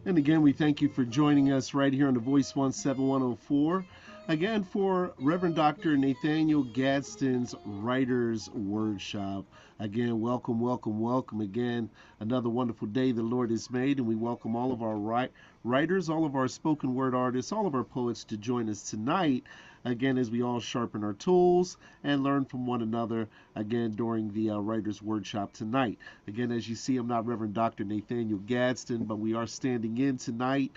And again, we thank you for joining us right here on the Voice 17104. Again, for Reverend Dr. Nathaniel Gadsden's Writer's Wordshop. Again, welcome, welcome, welcome. Again, another wonderful day the Lord has made, and we welcome all of our writers, all of our spoken word artists, all of our poets to join us tonight. Again, as we all sharpen our tools and learn from one another again during the Writer's Workshop tonight. Again, as you see, I'm not Reverend Dr. Nathaniel Gadsden, but we are standing in tonight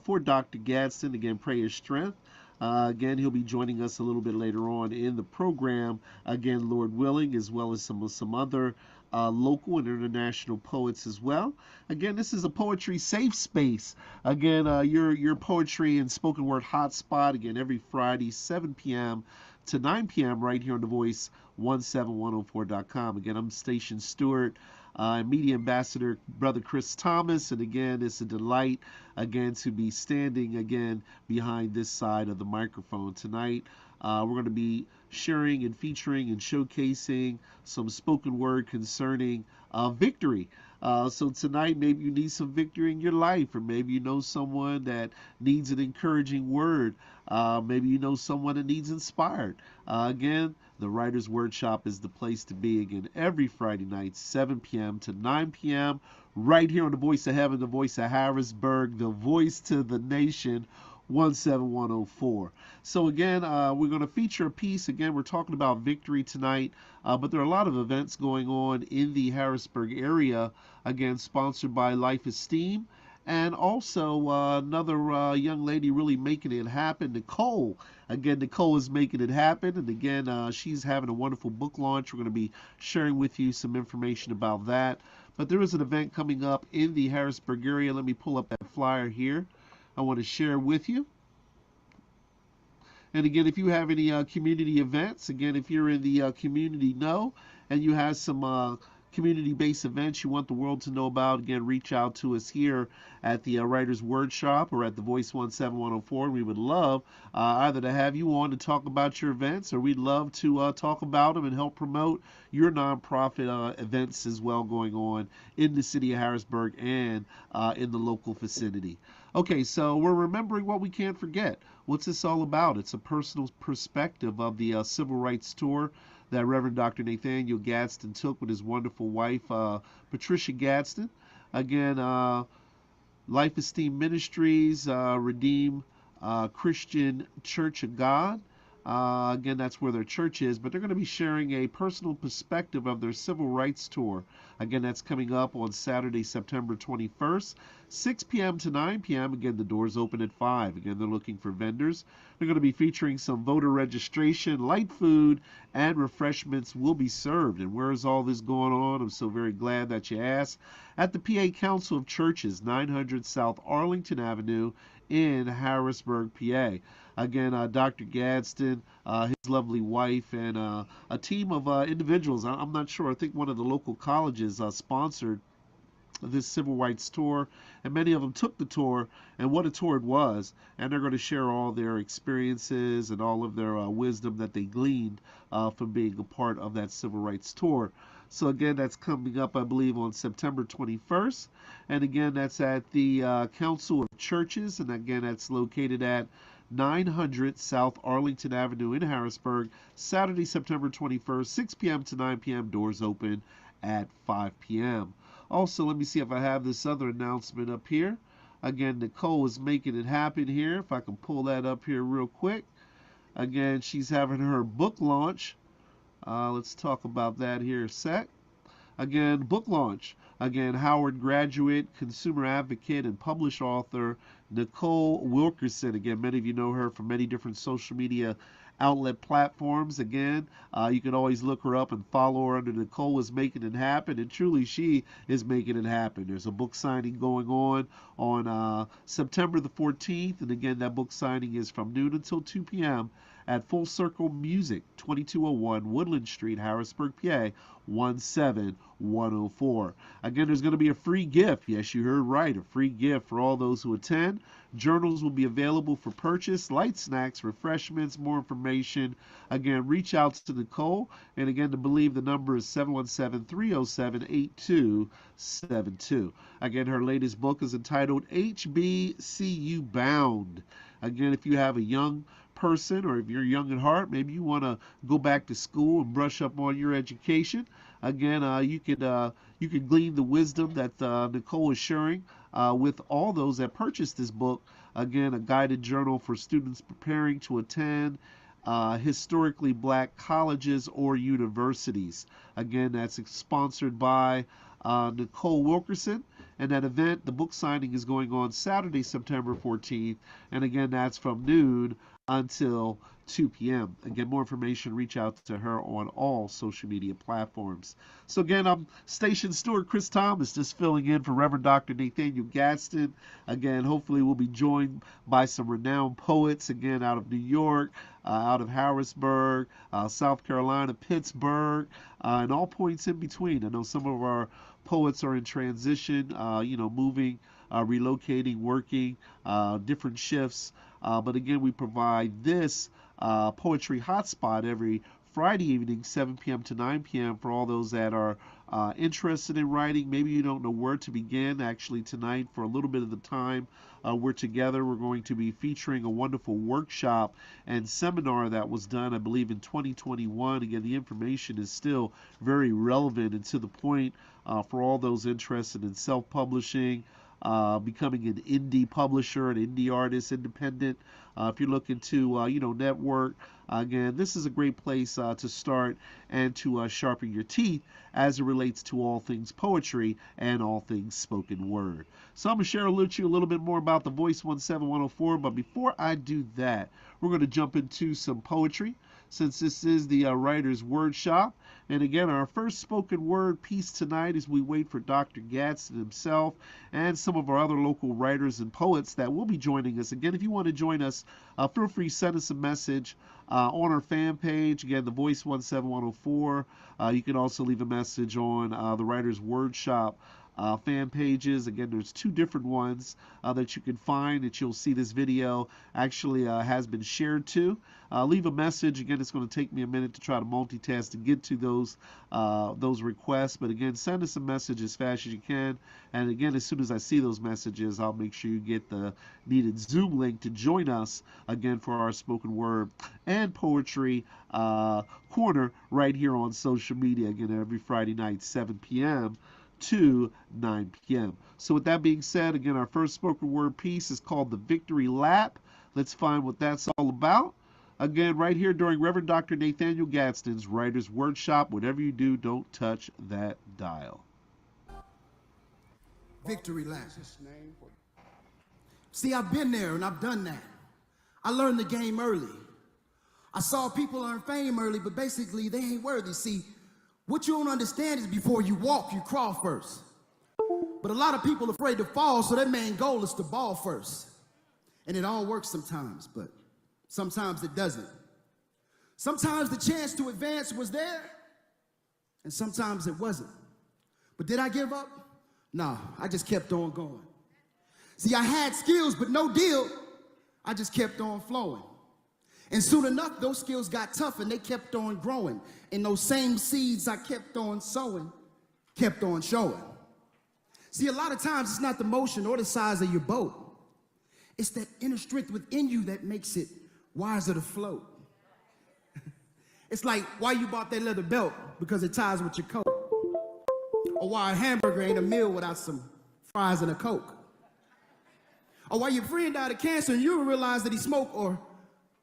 for Dr. Gadsden. Again, pray his strength. Again, he'll be joining us a little bit later on in the program. Again, Lord willing, as well as some other local and international poets as well. Again, this is a poetry safe space. Again, your poetry and spoken word hotspot. Again, every Friday, 7 p.m. to 9 p.m. right here on the Voice 17104.com. Again, I'm Station Stewart. Media Ambassador Brother Chris Thomas, and again, it's a delight again to be standing again behind this side of the microphone tonight. We're going to be sharing and featuring and showcasing some spoken word concerning victory. So tonight, maybe you need some victory in your life, or maybe you know someone that needs an encouraging word. Maybe you know someone that needs inspired. Again, the Writer's Workshop is the place to be. Again, every Friday night, 7 p.m. to 9 p.m. right here on the Voice of Heaven, the Voice of Harrisburg, the voice to the nation, 17104. So again, we're going to feature a piece. Again, we're talking about victory tonight, but there are a lot of events going on in the Harrisburg area, again, sponsored by Life Esteem. And also another young lady really making it happen, Nicole. Again, Nicole is making it happen. And again, she's having a wonderful book launch. We're going to be sharing with you some information about that. But there is an event coming up in the Harrisburg area. Let me pull up that flyer here. I want to share with you. And again, if you have any community events, again, if you're in the community know and you have some community-based events you want the world to know about, again, reach out to us here at the Writer's Workshop or at the Voice 17104. We would love either to have you on to talk about your events, or we'd love to talk about them and help promote your nonprofit events as well going on in the city of Harrisburg and in the local vicinity. Okay, so we're remembering what we can't forget. What's this all about? It's a personal perspective of the Civil Rights Tour that Reverend Dr. Nathaniel Gadsden took with his wonderful wife, Patricia Gadsden. Again, Life Esteem Ministries, Redeem Christian Church of God. Again, that's where their church is, but they're going to be sharing a personal perspective of their civil rights tour. Again, that's coming up on Saturday, September 21st, 6 p.m. to 9 p.m. Again, the doors open at 5. Again, they're looking for vendors. They're going to be featuring some voter registration, light food, and refreshments will be served. And where is all this going on? I'm so very glad that you asked. At the PA Council of Churches, 900 South Arlington Avenue in Harrisburg, PA. Again, Dr. Gadsden, his lovely wife, and a team of individuals. I'm not sure. I think one of the local colleges sponsored this civil rights tour, and many of them took the tour, and what a tour it was. And they're going to share all their experiences and all of their wisdom that they gleaned from being a part of that civil rights tour. So again, that's coming up, I believe, on September 21st. And again, that's at the Council of Churches, and again, that's located at 900 South Arlington Avenue in Harrisburg, Saturday, September 21st, 6 p.m. to 9 p.m. Doors open at 5 p.m. Also, let me see if I have this other announcement up here. Again, Nicole is making it happen here. If I can pull that up here real quick. Again, she's having her book launch. Let's talk about that here a sec. Again, book launch. Again, Howard graduate, consumer advocate, and published author Nicole Wilkerson. Again, many of you know her from many different social media outlet platforms. Again, you can always look her up and follow her under Nicole is Making It Happen, and truly she is making it happen. There's a book signing going on September the 14th, and again, that book signing is from noon until 2 p.m. at Full Circle Music, 2201 Woodland Street, Harrisburg, PA, 17104. Again, there's going to be a free gift. Yes, you heard right, a free gift for all those who attend. Journals will be available for purchase, light snacks, refreshments, more information. Again, reach out to Nicole. And again, to believe the number is 717-307-8272. Again, her latest book is entitled HBCU Bound. Again, if you have a young person or if you're young at heart, maybe you want to go back to school and brush up on your education. Again, you can glean the wisdom that Nicole is sharing with all those that purchase this book. Again, a guided journal for students preparing to attend historically black colleges or universities. Again, that's sponsored by Nicole Wilkerson. And that event, the book signing, is going on Saturday, September 14th. And again, that's from noon until 2 p.m. Again, more information, reach out to her on all social media platforms. So again, I'm Station Steward Chris Thomas, just filling in for Reverend Dr. Nathaniel Gadsden. Again, hopefully we'll be joined by some renowned poets, again, out of New York, out of Harrisburg, South Carolina, Pittsburgh, and all points in between. I know some of our poets are in transition, moving, relocating, working, different shifts. But again, we provide this poetry hotspot every Friday evening, 7 p.m. to 9 p.m. for all those that are interested in writing. Maybe you don't know where to begin. Actually, tonight, for a little bit of the time we're together, we're going to be featuring a wonderful workshop and seminar that was done, I believe, in 2021. Again, the information is still very relevant and to the point for all those interested in self-publishing, becoming an indie publisher, an indie artist, independent. If you're looking to, network, again, this is a great place to start and to sharpen your teeth as it relates to all things poetry and all things spoken word. So I'm going to share with you a little bit more about the Voice 17104, but before I do that, we're going to jump into some poetry, since this is the Writer's Wordshop. And again, our first spoken word piece tonight as we wait for Dr. Gadsden himself and some of our other local writers and poets that will be joining us. Again, if you want to join us, feel free to send us a message on our fan page. Again, the Voice 17104. You can also leave a message on the Writer's Wordshop fan pages. Again, there's two different ones that you can find that you'll see this video actually has been shared to. Leave a message. Again, it's going to take me a minute to try to multitask to get to those requests. But again, send us a message as fast as you can. And again, as soon as I see those messages, I'll make sure you get the needed Zoom link to join us again for our spoken word and poetry corner right here on social media. Again, every Friday night, 7 p.m. to 9 p.m. So with that being said, again, our first spoken word piece is called The Victory Lap. Let's find what that's all about. Again, right here during Reverend Dr. Nathaniel Gadsden's Writer's Wordshop. Whatever you do, don't touch that dial. Victory lap. See, I've been there and I've done that. I learned the game early. I saw people earn fame early, but basically they ain't worthy. See, what you don't understand is before you walk, you crawl first. But a lot of people are afraid to fall, so their main goal is to ball first. And it all works sometimes, but sometimes it doesn't. Sometimes the chance to advance was there, and sometimes it wasn't. But did I give up? No, I just kept on going. See, I had skills, but no deal. I just kept on flowing. And soon enough, those skills got tough and they kept on growing. And those same seeds I kept on sowing, kept on showing. See, a lot of times it's not the motion or the size of your boat. It's that inner strength within you that makes it wiser to float. It's like why you bought that leather belt, because it ties with your coat. Or why a hamburger ain't a meal without some fries and a Coke. Or why your friend died of cancer and you don't realize that he smoked. Or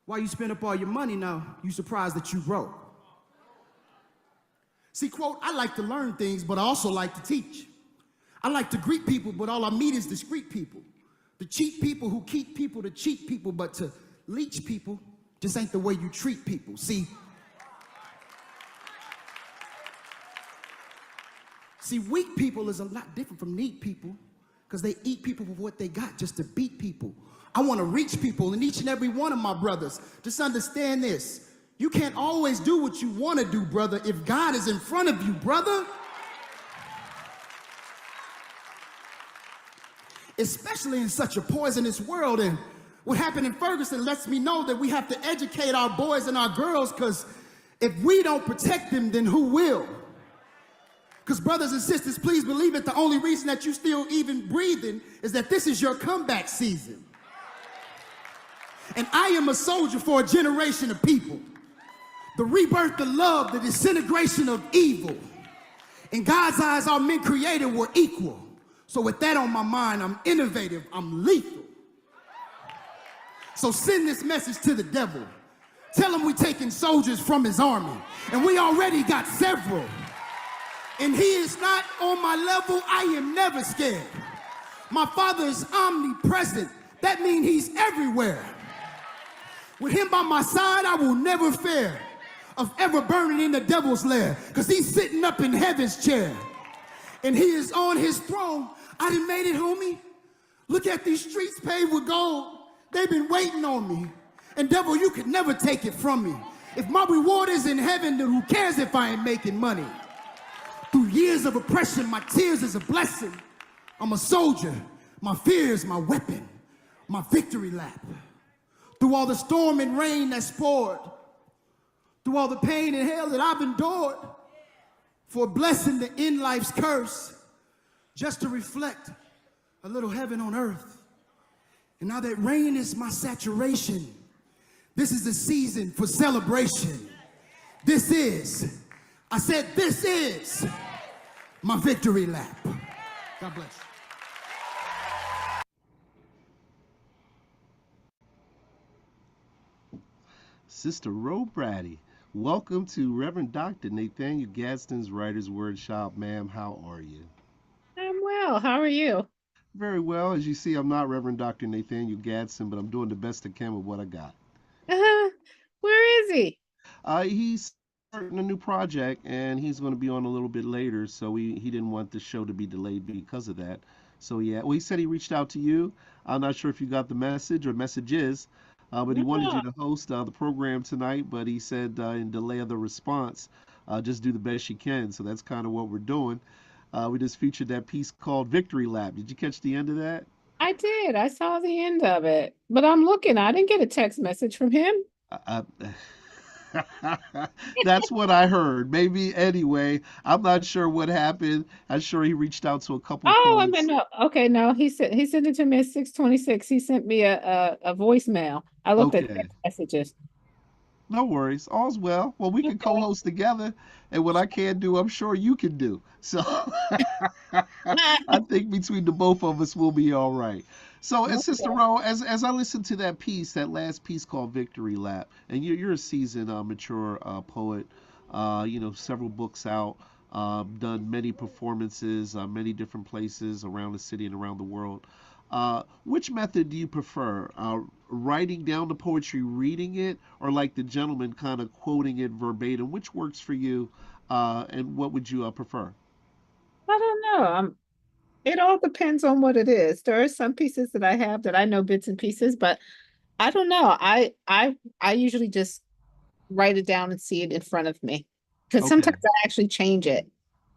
why you spend up all your money now, you surprised that you broke. See, quote, I like to learn things, but I also like to teach. I like to greet people, but all I meet is discreet people. The cheap people who keep people to cheat people, but to leech people just ain't the way you treat people. See, weak people is a lot different from neat people. because they eat people for what they got just to beat people. I want to reach people, and each and every one of my brothers, just understand this. You can't always do what you want to do, brother, if God is in front of you, brother. Especially in such a poisonous world. And what happened in Ferguson lets me know that we have to educate our boys and our girls, because if we don't protect them, then who will? Because brothers and sisters, please believe it, the only reason that you still even breathing is that this is your comeback season. And I am a soldier for a generation of people. The rebirth, the love, the disintegration of evil. In God's eyes, all men created were equal. So with that on my mind, I'm innovative, I'm lethal. So send this message to the devil. Tell him we taking soldiers from his army, and we already got several. And he is not on my level, I am never scared. My Father is omnipresent. That means he's everywhere. With him by my side, I will never fear of ever burning in the devil's lair, because he's sitting up in heaven's chair. And he is on his throne. I done made it, homie. Look at these streets paved with gold. They've been waiting on me. And devil, you could never take it from me. If my reward is in heaven, then who cares if I ain't making money? Through years of oppression, my tears is a blessing. I'm a soldier. My fear is my weapon. My victory lap. Through all the storm and rain that's poured. Through all the pain and hell that I've endured. For a blessing to end life's curse. Just to reflect a little heaven on earth. And now that rain is my saturation, this is the season for celebration. This is my victory lap. God bless you. Sister Ro Brady, welcome to Reverend Dr. Nathaniel Gadsden's Writer's Wordshop. Ma'am, how are you? I'm well. How are you? Very well. As you see, I'm not Reverend Dr. Nathaniel Gadsden, but I'm doing the best I can with what I got. Uh, where is he? He's starting a new project, and he's going to be on a little bit later, so he didn't want the show to be delayed because of that. So yeah, well, he said he reached out to you. I'm not sure if you got the message or messages, but he wanted you No, to host the program tonight. But he said in delay of the response, just do the best you can. So that's kind of what we're doing. We just featured that piece called Victory Lap. Did you catch the end of that? I did. I saw the end of it, but I'm looking. I didn't get a text message from him. Uh, that's what I heard. Maybe anyway. I'm not sure what happened. I'm sure he reached out to a couple Oh, I mean, points. no. Okay, no. He sent it to me at 6:26. He sent me a voicemail. I looked at Okay. text messages. No worries. All's well. Well, we can Okay. co-host together, and what I can do, I'm sure you can do. So I think between the both of us, we'll be all right. So, and Sister Okay. Rowe, as I listened to that piece, that last piece called Victory Lap, and you're a seasoned, mature poet, several books out, done many performances, many different places around the city and around the world. Which method do you prefer? Writing down the poetry, reading it, or like the gentleman kind of quoting it verbatim? Which works for you, and what would you prefer? I don't know. It all depends on what it is. There are some pieces that I have that I know bits and pieces, but I don't know. I usually just write it down and see it in front of me. Because Okay. sometimes I actually change it.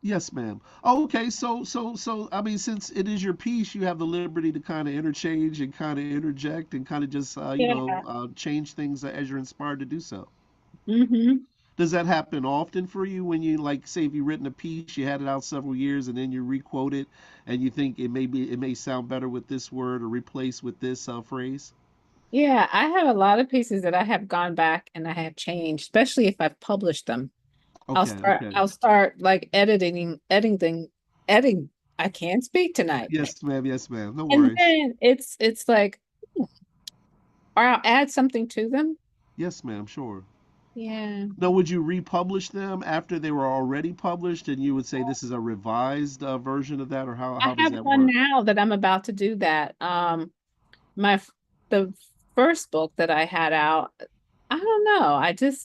Yes, ma'am. Oh, okay. So, I mean, since it is your piece, you have the liberty to kind of interchange and kind of interject and kind of just, Yeah. change things as you're inspired to do so. Hmm. Does that happen often for you when you, like, say, if you've written a piece, you had it out several years, and then you requote it, and you think it may sound better with this word or replace with this phrase? Yeah, I have a lot of pieces that I have gone back and I have changed, especially if I've published them. Okay, okay. I'll start like editing. I can't speak tonight. Yes, ma'am. Yes, ma'am. No And worries. then it's like, or I'll add something to them. Yes, ma'am. Sure. Yeah. Now, would you republish them after they were already published, and you would say this is a revised version of that, or how I does have that one work? now that I'm about to do that. My the first book that I had out, I don't know. I didn't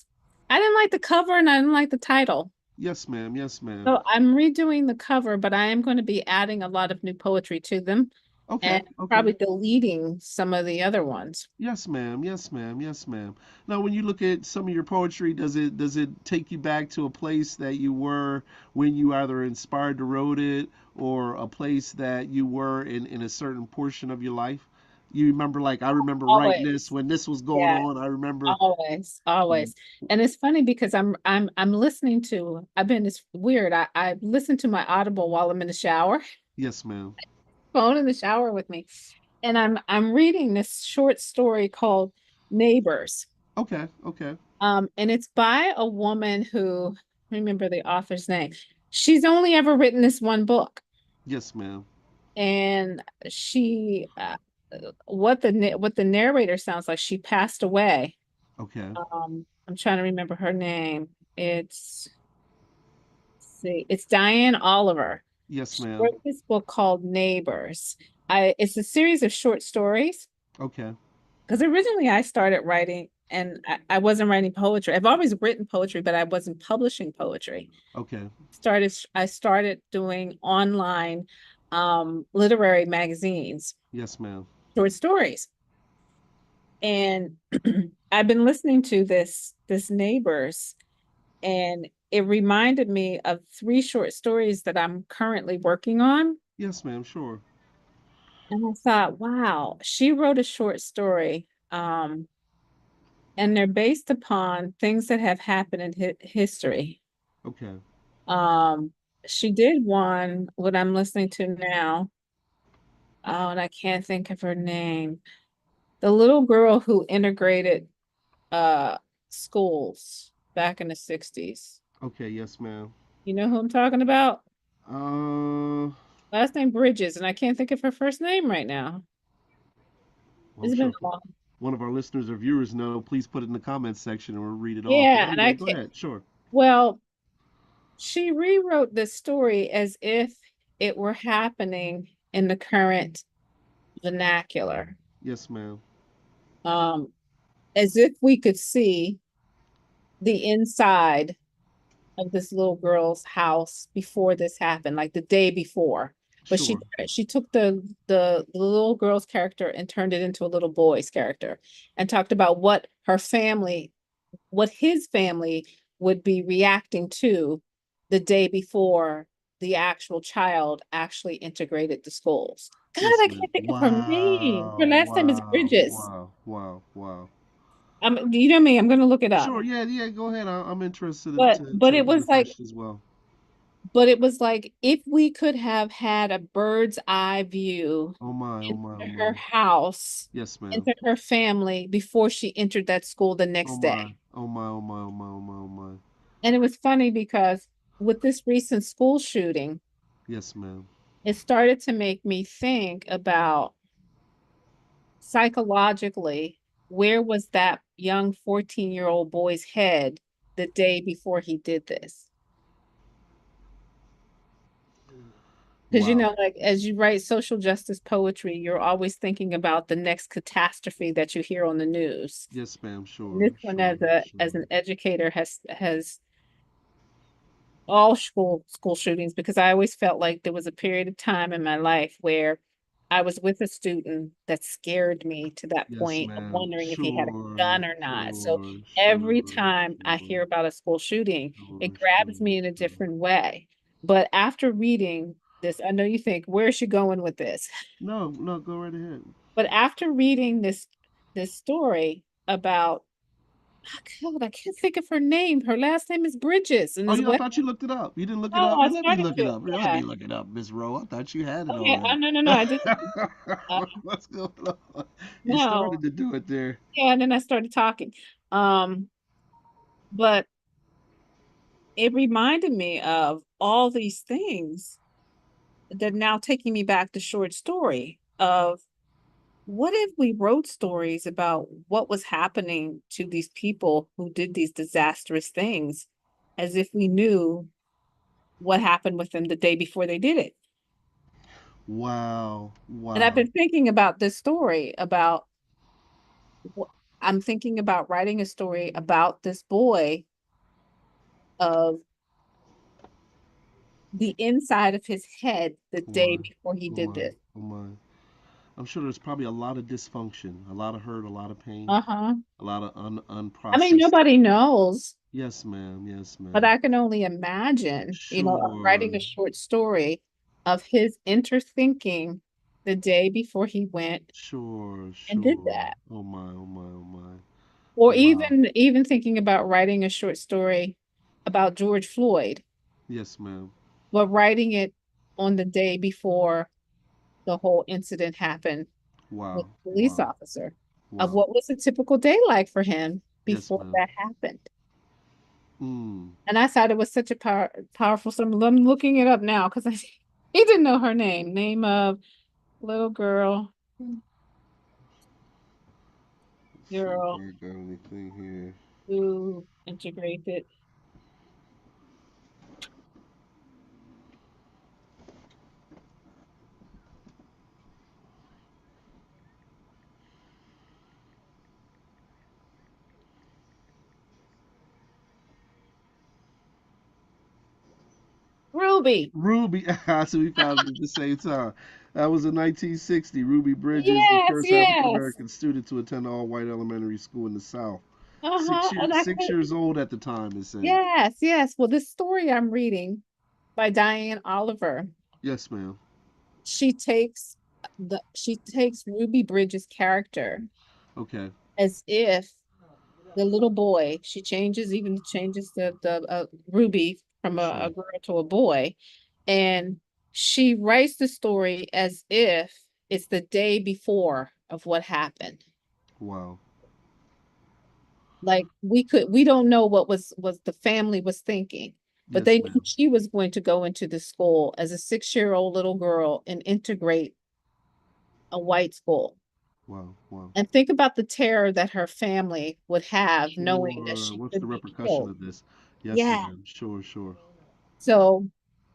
like the cover and I didn't like the title. Yes, ma'am. Yes, ma'am. So I'm redoing the cover, but I am going to be adding a lot of new poetry to them Okay. and Okay. probably deleting some of the other ones. Yes, ma'am. Yes, ma'am. Yes, ma'am. Now, when you look at some of your poetry, does it take you back to a place that you were when you either inspired to wrote it, or a place that you were in a certain portion of your life? You remember, like, I remember writing this Always. when this was going Yeah, on. I remember. always, Mm. always. And it's funny because I'm listening to, I've been, it's weird. I listen to my Audible while I'm in the shower, Yes, ma'am. phone in the shower with me. And I'm reading this short story called Neighbors. Okay. Okay. And it's by a woman who, remember the author's name. She's only ever written this one book. Yes, ma'am. And she what the narrator sounds like, she passed away. Okay. I'm trying to remember her name. It's see, it's Diane Oliver. Yes, She ma'am. wrote this book called Neighbors. It's a series of short stories. Okay. Because originally I started writing and I wasn't writing poetry. I've always written poetry, but I wasn't publishing poetry. Okay. I started doing online literary magazines, Yes, ma'am. short stories. And I've been listening to this Neighbors, and it reminded me of three short stories that I'm currently working on. Yes, ma'am. Sure. And I thought, wow, she wrote a short story. And they're based upon things that have happened in history. Okay. Um, she did one, what I'm listening to now. Oh, and I can't think of her name. The little girl who integrated uh schools back in the 60s. Okay. Yes, ma'am. You know who I'm talking about? Uh, Last name Bridges, and I can't think of her first name right now. well, I'm It's been sure a long. one of our listeners or viewers know. Please put it in the comments section and we'll read it off. But Yeah, and anyway, I go can't. ahead. Sure. Well, she rewrote the story as if it were happening in the current vernacular. Yes, ma'am. Um, as if we could see the inside of this little girl's house before this happened, like the day before. But Sure. she took the little girl's character and turned it into a little boy's character and talked about what his family would be reacting to the day before the actual child actually integrated the schools. God, Yes, I ma'am. can't think of her name. Her Wow. last name is Wow. Bridges. Wow. Wow. Wow. You know me, I'm gonna look it up. Sure. Yeah. Yeah. Go ahead. I'm interested But but to it hear was the like question as well. if we could have had a bird's eye view Oh my. Oh my. Oh into her my. house, Yes, ma'am. into her family before she entered that school the Oh next my. day. Oh my. Oh my. Oh my. Oh my. Oh my. And it was funny because with this recent school shooting, Yes, ma'am. it started to make me think about psychologically, where was that young 14-year-old boy's head the day before he did this? Because, Wow. like as you write social justice poetry, you're always thinking about the next catastrophe that you hear on the news. Yes, ma'am. And Sure. this one, Sure. as Sure. an educator, has all school shootings, because I always felt like there was a period of time in my life where I was with a student that scared me to that Yes, point of ma'am. wondering if he had a Sure. gun or not. So Sure. every Sure. time I Sure. hear about a school shooting, it Sure. grabs Sure. me in a Sure. different way. But after reading this, I know you think, where's she going with this? No. No. Go right ahead. But after reading this story about, oh God, I can't think of her name. Her last name is Bridges, and Oh, is yeah, I what? thought you looked it up. You didn't look it Oh, up? I Let me started look it to. up. Let Yeah. me look it up, Miss Rowe. I thought you had it Okay. Oh already. no, no, no. I didn't. Uh, What's going on? You no. started to do it there. Yeah, and then I started talking. Um, but it reminded me of all these things that now taking me back to short story of what if we wrote stories about what was happening to these people who did these disastrous things as if we knew what happened with them the day before they did it. Wow. And I've Wow. been thinking about this story about wh- I'm thinking about writing a story about this boy of the inside of his head the Oh day my. before he Oh did my. this. Oh my. I'm sure there's probably a lot of dysfunction, a lot of hurt, a lot of pain, Uh-huh. a lot of I mean, unprocessed. nobody knows, Yes, ma'am. Yes, but ma'am. I can only imagine, Sure. writing a short story of his interthinking the day before he went Sure. and did Sure. that. Oh my. Oh my. Oh my. Or Wow. even thinking about writing a short story about George Floyd, Yes, ma'am. but writing it on the day before the whole incident happened with Wow. the police Wow. officer, of Wow. what was a typical day like for him Yes, before ma'am. that happened. Mm. And I thought it was such a powerful story. I'm looking it up now because I he didn't know her name. Name of little girl, Let's see if girl I got anything here. who integrated. Ruby. Ruby, so we found it at the same time. That was in 1960. Ruby Bridges, the Yes, first African yes. American student to attend an all-white elementary school in the South. Uh-huh. And I Six could, years old at the time. It said. yes, yes. Well, this story I'm reading by Diane Oliver, Yes, ma'am. she takes she takes Ruby Bridges' character Okay. as if the little boy, she even changes the Ruby from a Sure. girl to a boy, and she writes the story as if it's the day before of what happened. Wow. Like we don't know what was the family was thinking, but Yes, they knew ma'am. she was going to go into the school as a 6-year-old little girl and integrate a white school. Wow. Wow. And think about the terror that her family would have knowing that Sure. she What's the could be repercussion killed. of this? Yes, Yeah. ma'am. Sure. Sure. So,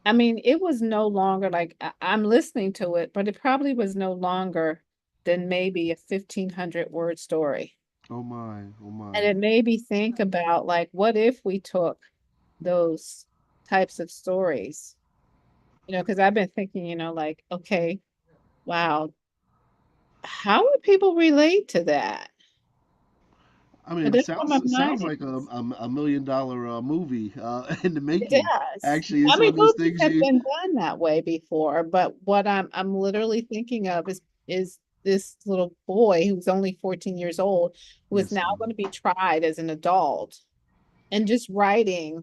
I mean, it was no longer like I'm listening to it, but it probably was no longer than maybe a 1,500 word story. Oh my. Oh And my. it made me think about like, what if we took those types of stories? Because I've been thinking, like, okay, wow, how would people relate to that? I mean, But that's what my it mind sounds like is. a million dollar movie in the It making. does. Actually, I it's one mean, of those movies things have you. been done that way before, but what I'm literally thinking of is this little boy who's only 14 years old, who is Yes, now ma'am. going to be tried as an adult, and just writing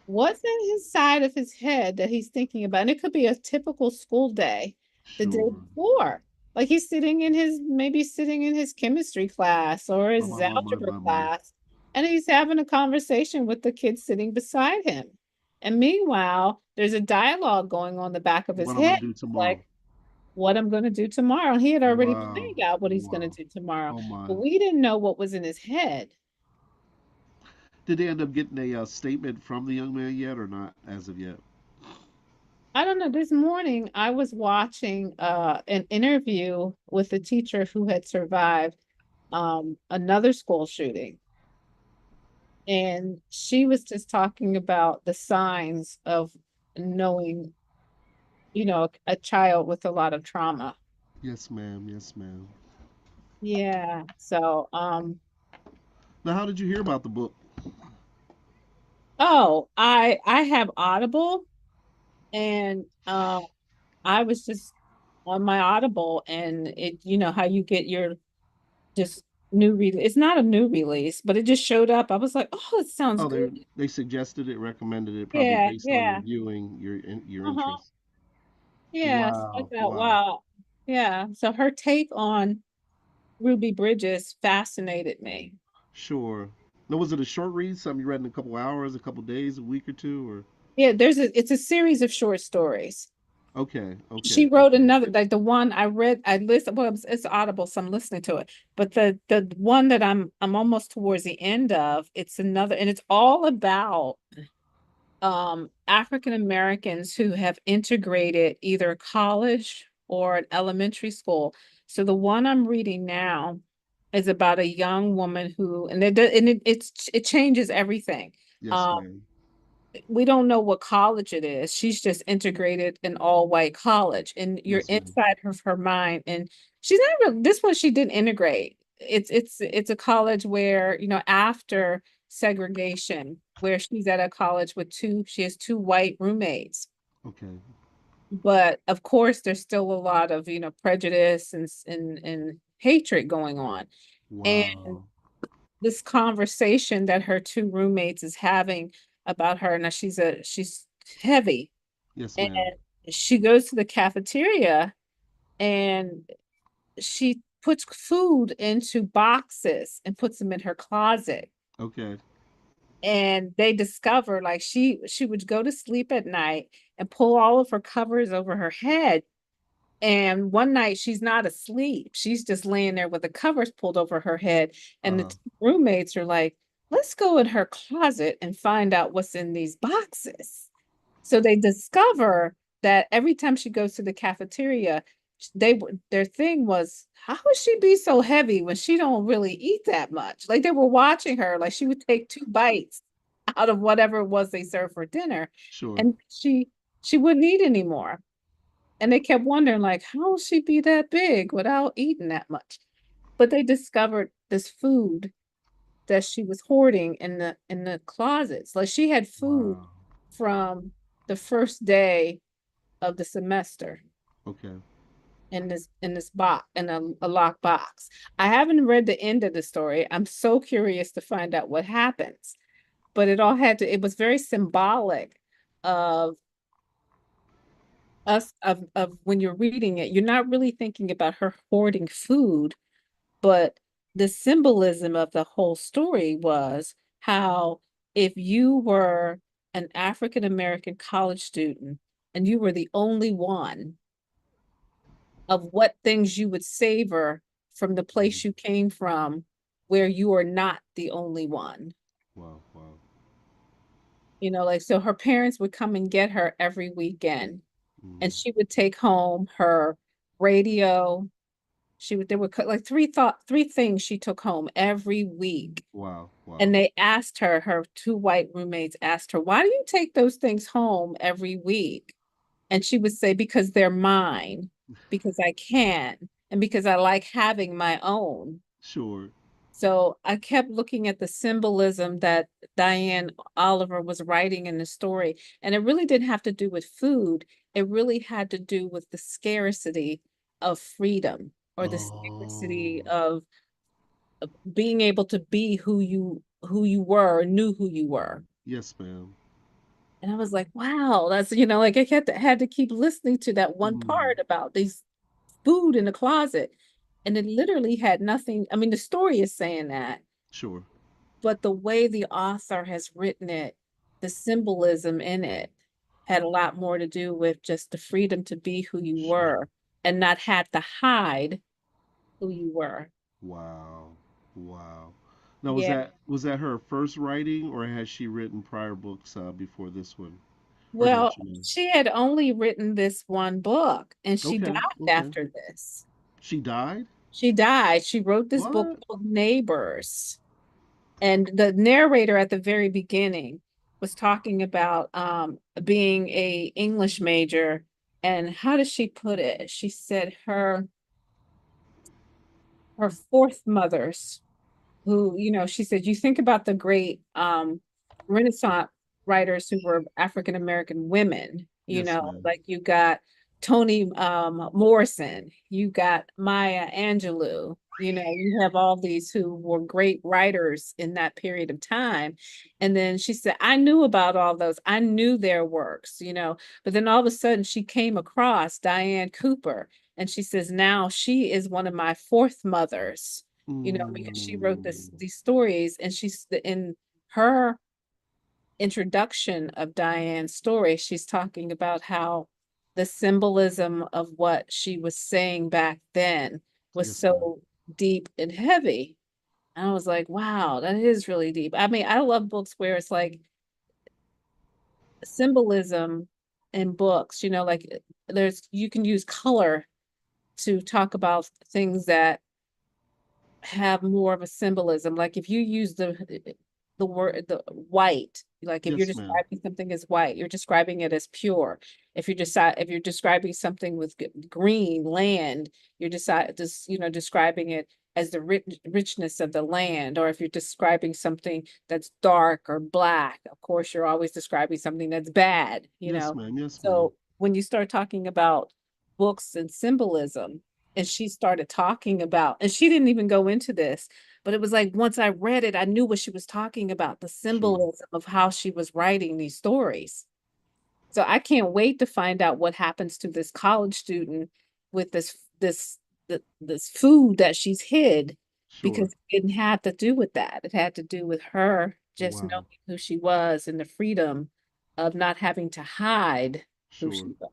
what's in his side of his head that he's thinking about. And it could be a typical school day the day Sure. before. Like he's maybe sitting in his chemistry class or My, his my, my, my, algebra my, my. class, and he's having a conversation with the kid sitting beside him. And meanwhile, there's a dialogue going on the back of his What I'm gonna head, do tomorrow. like what I'm going to do tomorrow. He had already Wow. planned out what he's going to Wow. do tomorrow, Oh my. but we didn't know what was in his head. Did they end up getting a statement from the young man yet, or not as of yet? I don't know. This morning I was watching an interview with a teacher who had survived another school shooting. And she was just talking about the signs of knowing, a child with a lot of trauma. Yes, ma'am. Yes, ma'am. Yeah. So Now, how did you hear about the book? oh, I have Audible, and I was just on my Audible, and how you get your just new release. It's not a new release, but it just showed up. I was like, oh, it sounds Oh, good. they suggested it, recommended it, probably Yeah, based on your yeah. viewing, your Uh-huh. interest. Yeah. So I Wow. thought, Wow. wow. Yeah. So her take on Ruby Bridges fascinated me. Sure. Now, was it a short read? Something you read in a couple hours, a couple days, a week or two, or? Yeah, it's a series of short stories. Okay. She Okay. wrote Okay. another, like the one I read, I listened, well, it's Audible, so I'm listening to it. But the one that I'm almost towards the end of, it's another, and it's all about African Americans who have integrated either college or an elementary school. So the one I'm reading now is about a young woman who, and it changes everything. Yes, Um, ma'am. we don't know what college it is. She's just integrated an all white college, and you're Yes, ma'am. inside her mind. And she's not really, this one she didn't integrate. It's a college where, you know, after segregation, where she's at a college with she has two white roommates. Okay. But of course, there's still a lot of, you know, prejudice and hatred going on. And Wow. this conversation that her two roommates is having about her, now she's heavy, Yes, and ma'am. she goes to the cafeteria and she puts food into boxes and puts them in her closet. Okay. And they discover, like, she would go to sleep at night and pull all of her covers over her head. And one night she's not asleep. She's just laying there with the covers pulled over her head. And the Uh-huh. two roommates are like, let's go in her closet and find out what's in these boxes. So they discover that every time she goes to the cafeteria, their thing was, how would she be so heavy when she don't really eat that much? Like, they were watching her, like she would take two bites out of whatever it was they served for dinner, Sure. and she wouldn't eat anymore. And they kept wondering, like, how will she be that big without eating that much? But they discovered this food that she was hoarding in the closets. Like, she had food Wow. from the first day of the semester Okay. in this box, in a locked box. I haven't read the end of the story. I'm so curious to find out what happens. But it was very symbolic of of when you're reading it, you're not really thinking about her hoarding food, but the symbolism of the whole story was how, if you were an African American college student and you were the only one, of what things you would savor from the Mhm. place you came from, where you are not the only one. Wow. Wow. You know, like, so her parents would come and get her every weekend, and Mhm. she would take home her radio. There were like three things she took home every week. Wow. And Wow. they asked her, her two white roommates asked her, why do you take those things home every week? And she would say, because they're mine, because I can, and because I like having my own. Sure. So I kept looking at the symbolism that Diane Oliver was writing in the story. And it really didn't have to do with food. It really had to do with the scarcity of freedom, or the scarcity Oh. of being able to be who you were, or knew who you were. Yes, ma'am. And I was like, wow, that's, you know, like, I had to keep listening to that one Mm. part about these food in the closet. And it literally had nothing. I mean, the story is saying that, Sure. but the way the author has written it, the symbolism in it had a lot more to do with just the freedom to be who you Sure. were and not have to hide who you were. Wow. Wow. Now, Yeah. was that her first writing, or has she written prior books before this one, or Well, don't you know? she had only written this one book and she died Okay. Okay. after this. She died. She died. She wrote this book What? called Neighbors. And the narrator at the very beginning was talking about being a English major. And how does she put it? She said her fourth mothers, who, you know, she said, you think about the great Renaissance writers who were African American women, you Yes, know, ma'am. like you got Toni Morrison, you got Maya Angelou, you know, you have all these who were great writers in that period of time. And then she said, I knew about all those, I knew their works, you know, but then all of a sudden she came across Diane Cooper, and she says, now she is one of my fourth mothers, you know, because she wrote Mm. these stories. And she's in her introduction of Diane's story, she's talking about how the symbolism of what she was saying back then was Yes, ma'am. so deep and heavy. And I was like, wow, that is really deep. I mean, I love books where it's like symbolism in books, you know, like, you can use color to talk about things that have more of a symbolism. Like, if you use the word the white. Like if you're Yes, ma'am. describing something as white, you're describing it as pure. If you're describing something with green land, you're just describing it as the richness of the land. Or if you're describing something that's dark or black, of course you're always describing something that's bad, Yes, ma'am. Yes, ma'am. So when you start talking about books and symbolism, and she started talking about, and she didn't even go into this, but it was like once I read it, I knew what she was talking about, the Sure. symbolism of how she was writing these stories. So I can't wait to find out what happens to this college student with this food that she's hid, because Sure. it didn't have to do with that. It had to do with her just knowing Wow. who she was and the freedom of not having to hide who Sure. she was.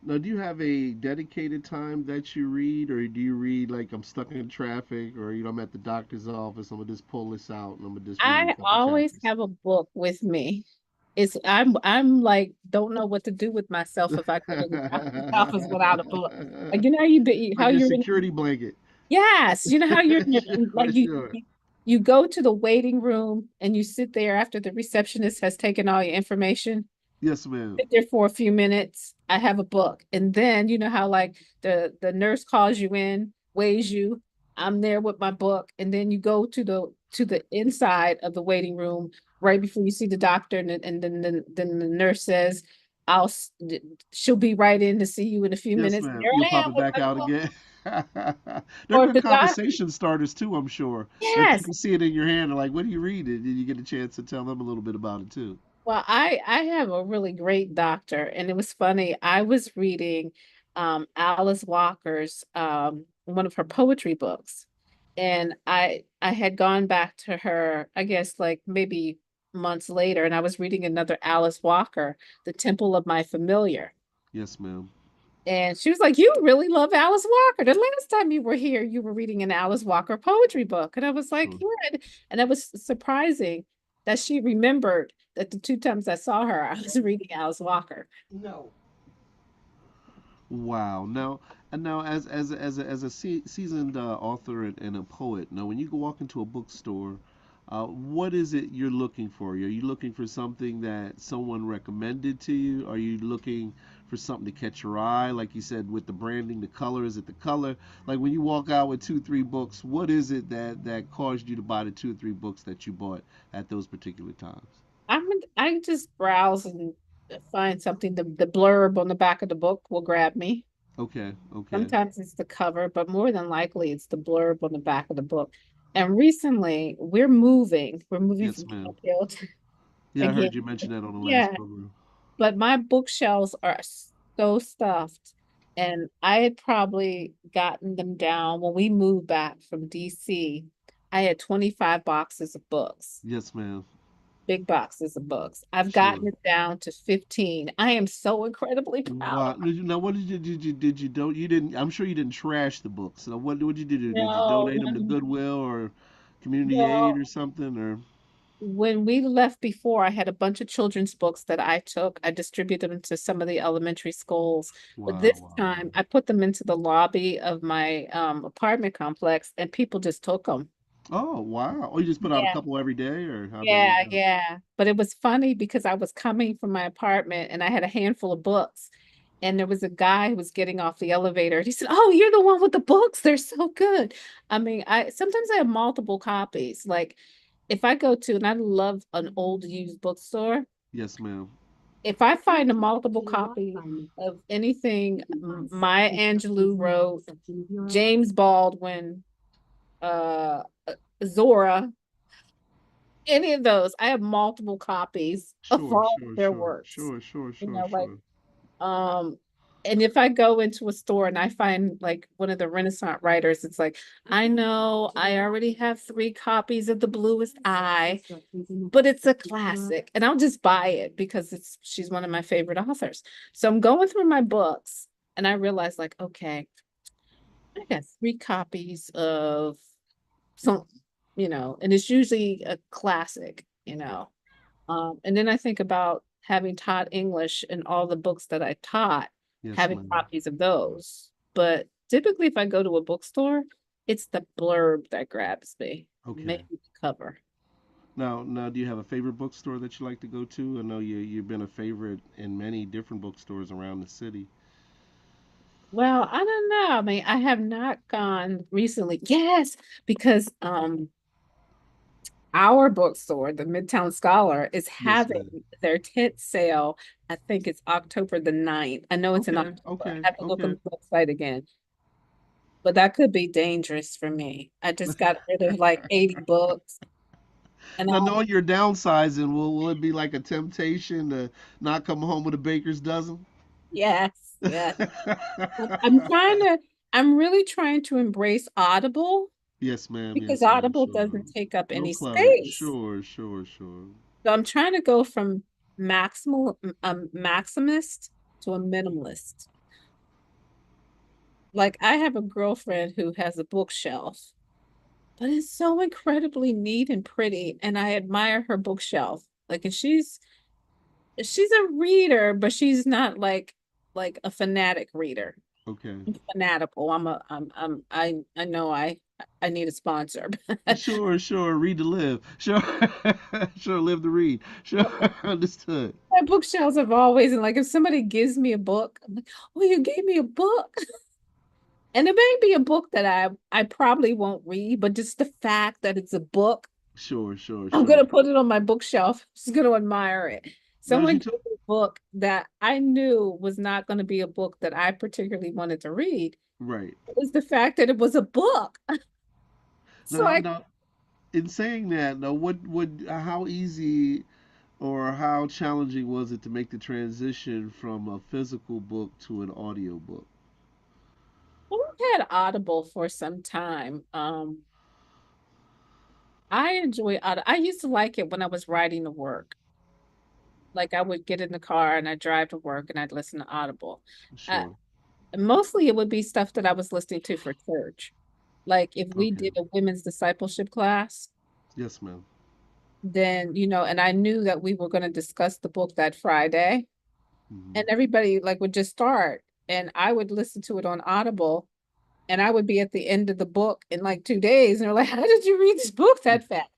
Now, do you have a dedicated time that you read, or do you read like I'm stuck in traffic, or I'm at the doctor's office, I'm gonna just pull this out and I'm gonna just read a I couple always chapters? have a book with me. I'm like don't know what to do with myself if I go to the doctor's office without a book. Like you know how Like your you're in. security blanket. Yes, you know how you're like Sure, sure. you go to the waiting room and you sit there after the receptionist has taken all your information, Yes, ma'am. sit there for a few minutes. I have a book. And then you know how like the nurse calls you in, weighs you. I'm there with my book. And then you go to the inside of the waiting room right before you see the doctor. And then the nurse says, she'll be right in to see you in a few Yes, minutes. ma'am. There You'll I pop am it with back my out book. again. They're Or if good the doc, conversation starters too, I'm sure. If they yes. can see it in your hand, they're like, "What are you reading?" And you get a chance to tell them a little bit about it too. Well, I have a really great doctor, and it was funny. I was reading Alice Walker's one of her poetry books, and I had gone back to her, I guess like maybe months later, and I was reading another Alice Walker, The Temple of My Familiar. Yes, ma'am. And she was like, "You really love Alice Walker. The last time you were here, you were reading an Alice Walker poetry book." And I was like, Sure. "Yeah." And it was surprising that she remembered that the two times I saw her, I was reading Alice Walker. Wow. Now, as a seasoned author and a poet, now when you go walk into a bookstore, what is it you're looking for? Are you looking for something that someone recommended to you? Are you looking for something to catch your eye, like you said with the branding, the color? Is it the color? Like when you walk out with two, three books, what is it that caused you to buy the two or three books that you bought at those particular times? I just browse and find something. The blurb on the back of the book will grab me. Okay. Okay. Sometimes it's the cover, but more than likely it's the blurb on the back of the book. And recently we're moving. We're moving Yes, from ma'am. Capital Yeah, I again. heard you mention that on the last Yeah. program. But my bookshelves are so stuffed. And I had probably gotten them down when we moved back from DC. I had 25 boxes of books, Yes, ma'am. big boxes of books. I've Sure. gotten it down to 15. I am so incredibly proud of Wow. Now, what did you don't you didn't? I'm sure you didn't trash the books. So what did you do? Did you no, donate them to Goodwill or community aid no. or something? Or When we left before, I had a bunch of children's books that I took. I distributed them to some of the elementary schools. But wow, this wow, wow. time I put them into the lobby of my apartment complex and people just took them. Oh, wow. Oh, you just put out a Yeah. couple every day, or how'd that work Yeah, out? yeah. But it was funny because I was coming from my apartment and I had a handful of books. And there was a guy who was getting off the elevator. He said, "Oh, you're the one with the books. They're so good." I mean, I sometimes I have multiple copies. Like if I go to, and I love an old used bookstore, Yes, ma'am. if I find a multiple copy of anything Maya Angelou wrote, James Baldwin, Zora, any of those, I have multiple copies of Sure, all of sure, their sure, works. sure, sure, You sure, know, like sure. um and if I go into a store and I find like one of the Renaissance writers, it's like, I know I already have 3 copies of The Bluest Eye, but it's a classic. And I'll just buy it because she's one of my favorite authors. So I'm going through my books and I realize like, okay, I got 3 copies of some, and it's usually a classic. And then I think about having taught English and all the books that I taught, Yes, having ma'am. copies of those. But typically, if I go to a bookstore, it's the blurb that grabs me, maybe Okay. the cover. Now, do you have a favorite bookstore that you like to go to? I know you've been a favorite in many different bookstores around the city. Well, I don't know. I mean, I have not gone recently. Yes, because our bookstore, the Midtown Scholar, is Yes, having ma'am. their tent sale. I think it's October the 9th. I know it's in Okay, October. okay, I have to look okay. on the website again. But that could be dangerous for me. I just got rid of like 80 books. And Now, I, knowing you're downsizing, will it be like a temptation to not come home with a baker's dozen? yes, yes. I'm really trying to embrace Audible Yes, ma'am. because Yes, ma'am. Audible Sure. doesn't take up No any clutter. space. Sure, sure, sure. So I'm trying to go from maximist to a minimalist. Like I have a girlfriend who has a bookshelf, but it's so incredibly neat and pretty, and I admire her bookshelf. Like, and she's a reader, but she's not like a fanatic reader. Okay. I'm fanatical. I know I need a sponsor. Sure, sure. Read to live. Sure, sure. Live to read. Sure. Understood. My bookshelves have always, and like if somebody gives me a book, I'm like, oh, you gave me a book. And it may be a book that I probably won't read, but just the fact that it's a book, Sure, sure, I'm sure. gonna put it on my bookshelf. Just gonna admire it. Now, as Someone you gave took. me a book that I knew was not going to be a book that I particularly wanted to read. Right. It was the fact that it was a book. So Now, I now, in saying that, now, how easy or how challenging was it to make the transition from a physical book to an audio book? we've had Audible for some time. I enjoy Audible. I used to like it when I was riding to work. Like I would get in the car and I'd drive to work and I'd listen to Audible. Uh, Sure. Mostly it would be stuff that I was listening to for church. Like if we Okay. did a women's discipleship class, Yes, ma'am. then, and I knew that we were going to discuss the book that Friday, Hmm. and everybody like would just start, and I would listen to it on Audible, and I would be at the end of the book in like 2 days, and they're like, "How did you read this book that fast?"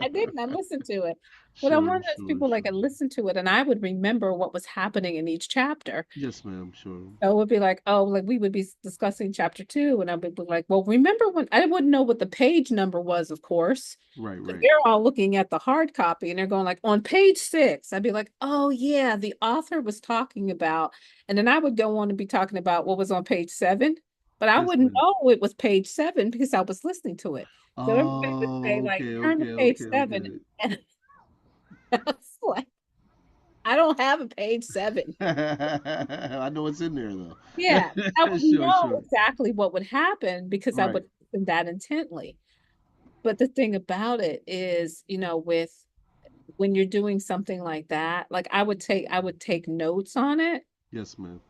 I didn't. I listened to it. But I'm one Sure, of those sure, people like I sure. listened to it and I would remember what was happening in each chapter. Yes, ma'am. Sure. So it would be like, oh, like we would be discussing chapter two, and I would be like, well, remember when I wouldn't know what the page number was, of course, Right, because right. they're all looking at the hard copy and they're going like on page six. I'd be like, oh yeah, the author was talking about, and then I would go on to be talking about what was on page seven, but I Yes, wouldn't ma'am. know it was page seven because I was listening to it. So everybody would say Oh, like, okay, turn to okay, page okay, seven, okay. and I was like, I don't have a page seven. I know it's in there Yeah, I though. would Sure, know sure. exactly what would happen because I Right. would listen that intently. But the thing about it is, with when you're doing something like that, like I would take notes on it, Yes, ma'am.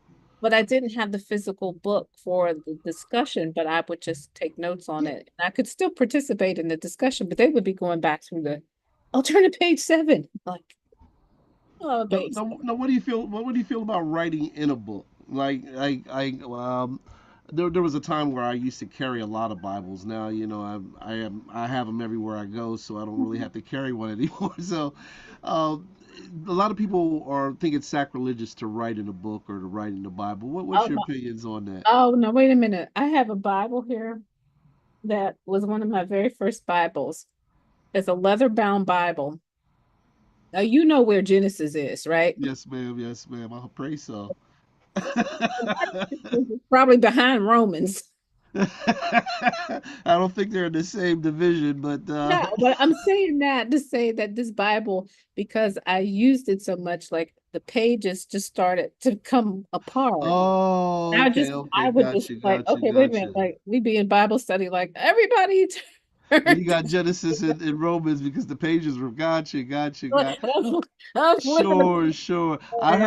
but I didn't have the physical book for the discussion, but I would just take notes on Yeah. it. And I could still participate in the discussion, but they would be going back through the, I'll turn to page seven. Like, oh, No, page no, seven. no. What do you feel? What do you feel about writing in a book? There was a time where I used to carry a lot of Bibles. Now, I have them everywhere I go, so I don't really Mhm. have to carry one anymore. So, um, a lot of people think it's sacrilegious to write in a book or to write in the Bible. What's Oh your no. opinions on that? Oh no, wait a minute. I have a Bible here that was one of my very first Bibles. It's a leather bound Bible. Now you know where Genesis is, right? Yes, ma'am. Yes, ma'am. I pray so. It's probably behind Romans. I don't think they're in the same division, but No, but I'm saying that to say that this Bible, because I used it so much, like the pages just started to come apart. oh, And okay, okay, I would just gotcha, like, gotcha, okay, wait a minute. gotcha. Like we be in Bible study, like everybody And turn you got to Genesis and Romans because the pages were gotcha, gotcha, I'm got. I'm flipping the Sure, sure. paper. I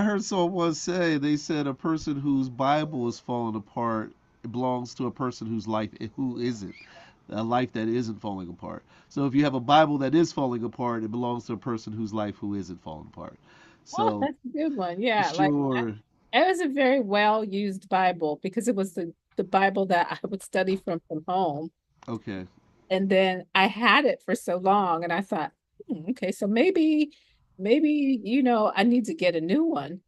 heard someone say they said a person whose Bible is falling apart belongs to a person whose life who isn't. A life that isn't falling apart. So if you have a Bible that is falling apart, it belongs to a person whose life who isn't falling apart. Oh, So that's a good one. Yeah, like sure. it was a very well used Bible because it was the Bible that I would study from home. Okay. And then I had it for so long and I thought, okay, so maybe, I need to get a new one.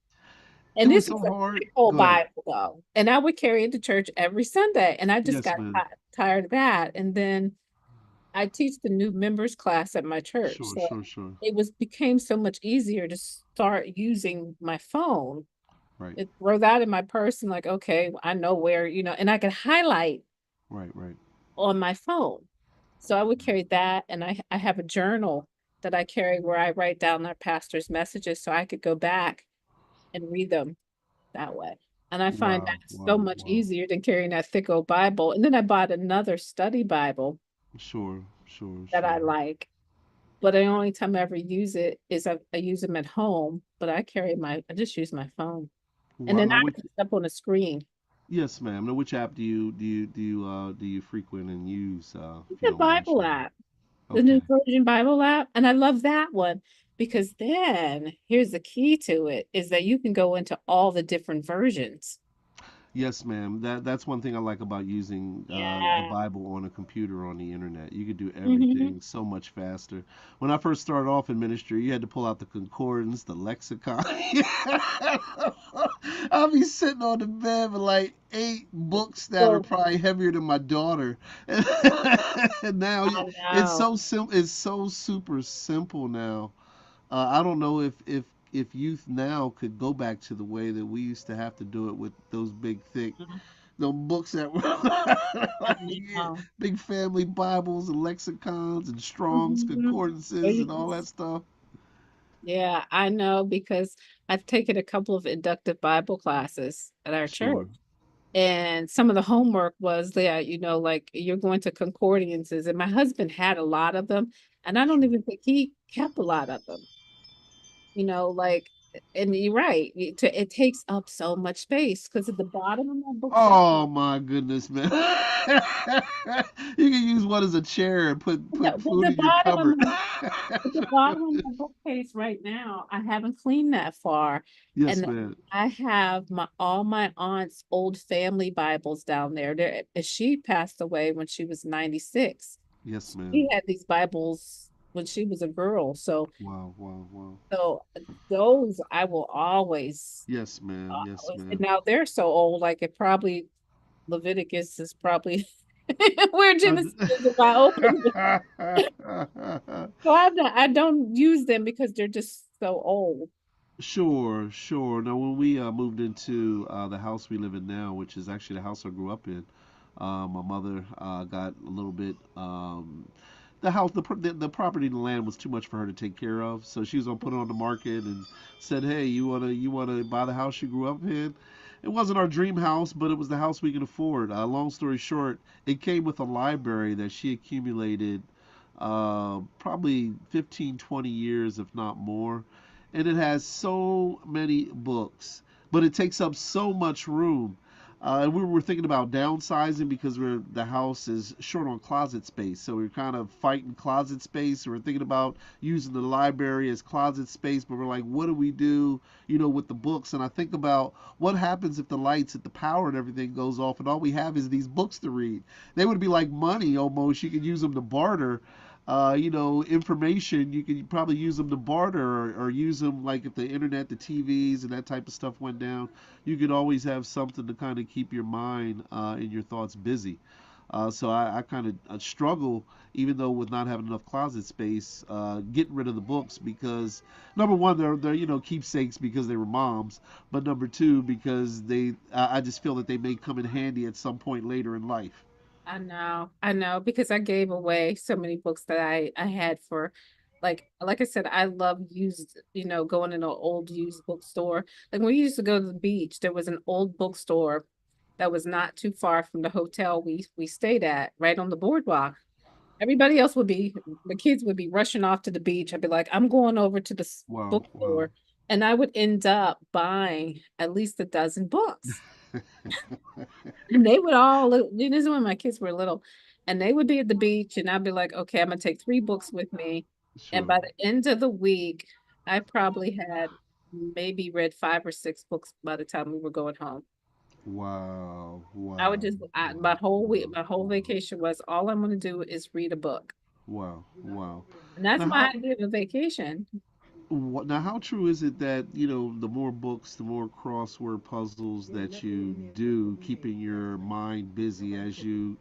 It And was this so was a hard. big old Go ahead. Bible though. And I would carry it to church every Sunday. And I just Yes, got ma'am. tired of that. And then I teach the new members class at my church. Sure, So sure, sure. it became so much easier to start using my phone. Right, It throw that in my purse and like, okay, I know where, and I could highlight right, right. on my phone. So I would carry that, and I have a journal that I carry where I write down our pastor's messages so I could go back and read them that way. And I find Wow, that so wow, much wow. easier than carrying that thick old Bible. And then I bought another study Bible Sure, sure, that I sure. like, but the only time I ever use it is I use them at home, but I just use my phone. And Wow. then Now, I which, can step on the screen. yes, ma'am. Now, which app do you frequent and use? If you The don't mind Bible sharing. app. The New Okay. Version Bible app, and I love that one because then here's the key to it is that you can go into all the different versions. Yes, ma'am. That's one thing I like about using the Yeah. Bible on a computer on the internet. You could do Hmm. everything so much faster. When I first started off in ministry, you had to pull out the concordance, the lexicon. I'll be sitting on the bed with like 8 books that are So probably heavier than my daughter. And now I it's know. so simple. It's so super simple now. I don't know if youth now could go back to the way that we used to have to do it with those big thick Mhm. the books that were I like, yeah, know. big family Bibles and lexicons and Strong's Mhm. concordances They and all that just- stuff. Yeah, I know because I've taken a couple of inductive Bible classes at our church. Sure, And some of the homework was that, like you're going to concordances, and my husband had a lot of them, and I don't sure. even think he kept a lot of them. Like, and you're right, it takes up so much space because at the bottom of my bookshelf, Oh my goodness, man! You can use one as a chair and put well, food in your cupboard. at the bottom of my bookcase right now, I haven't cleaned that far, Yes, and man. I have all my aunt's old family Bibles down there. She passed away when she was 96. Yes, She man. had these Bibles when she was a girl, Wow, wow, wow. so those I will always. Yes, ma'am. Yes, And ma'am. now they're so old, like it probably Leviticus is probably where Genesis is if I open it. So I don't use them because they're just so old. Sure, sure. Now, when we moved into the house we live in now, which is actually the house I grew up in, my mother got a little bit. The house, the property, the land was too much for her to take care of, so she was gonna put it on the market and said, "Hey, you wanna buy the house you grew up in?" It wasn't our dream house, but it was the house we could afford. Long story short, it came with a library that she accumulated probably 15, 20 years, if not more. And it has so many books, but it takes up so much room. And we were thinking about downsizing because the house is short on closet space, so we're kind of fighting closet space. We're thinking about using the library as closet space, but we're like, what do we do, with the books? And I think about what happens if the lights, if the power and everything goes off, and all we have is these books to read. They would be like money almost. You could use them to barter information. You could probably use them to barter, or use them like if the internet, the TVs, and that type of stuff went down. You could always have something to kind of keep your mind and your thoughts busy. So I kind of struggle, even though with not having enough closet space, getting rid of the books because number one, they're keepsakes because they were moms, but number two, because I just feel that they may come in handy at some point later in life. I know, because I gave away so many books that I had for, like I said, I love used, going in an old used bookstore. Like when we used to go to the beach, there was an old bookstore that was not too far from the hotel we stayed at, right on the boardwalk. Everybody else the kids would be rushing off to the beach. I'd be like, I'm going over to the Wow, wow. bookstore, and I would end up buying at least a dozen books. And they would all this is when my kids were little, and they would be at the beach, and I'd be like, okay, I'm gonna take 3 books with me. And Sure. by the end of the week, I probably had maybe read 5 or 6 books by the time we were going home. Wow. I would Wow. just my Wow. whole week, Wow. my whole Wow. vacation was all I'm going to do is read a book. Wow. Wow. And that's Now my how idea of a vacation. now how true is it that, the more books, the more crossword puzzles that you do, keeping your mind busy as you,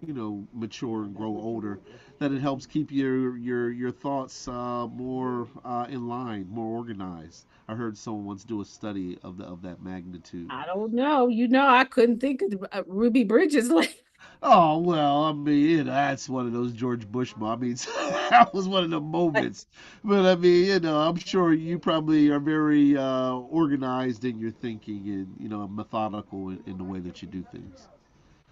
mature and grow older, that it helps keep your thoughts more in line, more organized. I heard someone once do a study of that magnitude. I don't know. I couldn't think of Ruby Bridges like Oh well, I mean, that's one of those George Bush moments. That was one of the moments. But I mean, I'm sure you probably are very organized in your thinking and methodical in the way that you do things.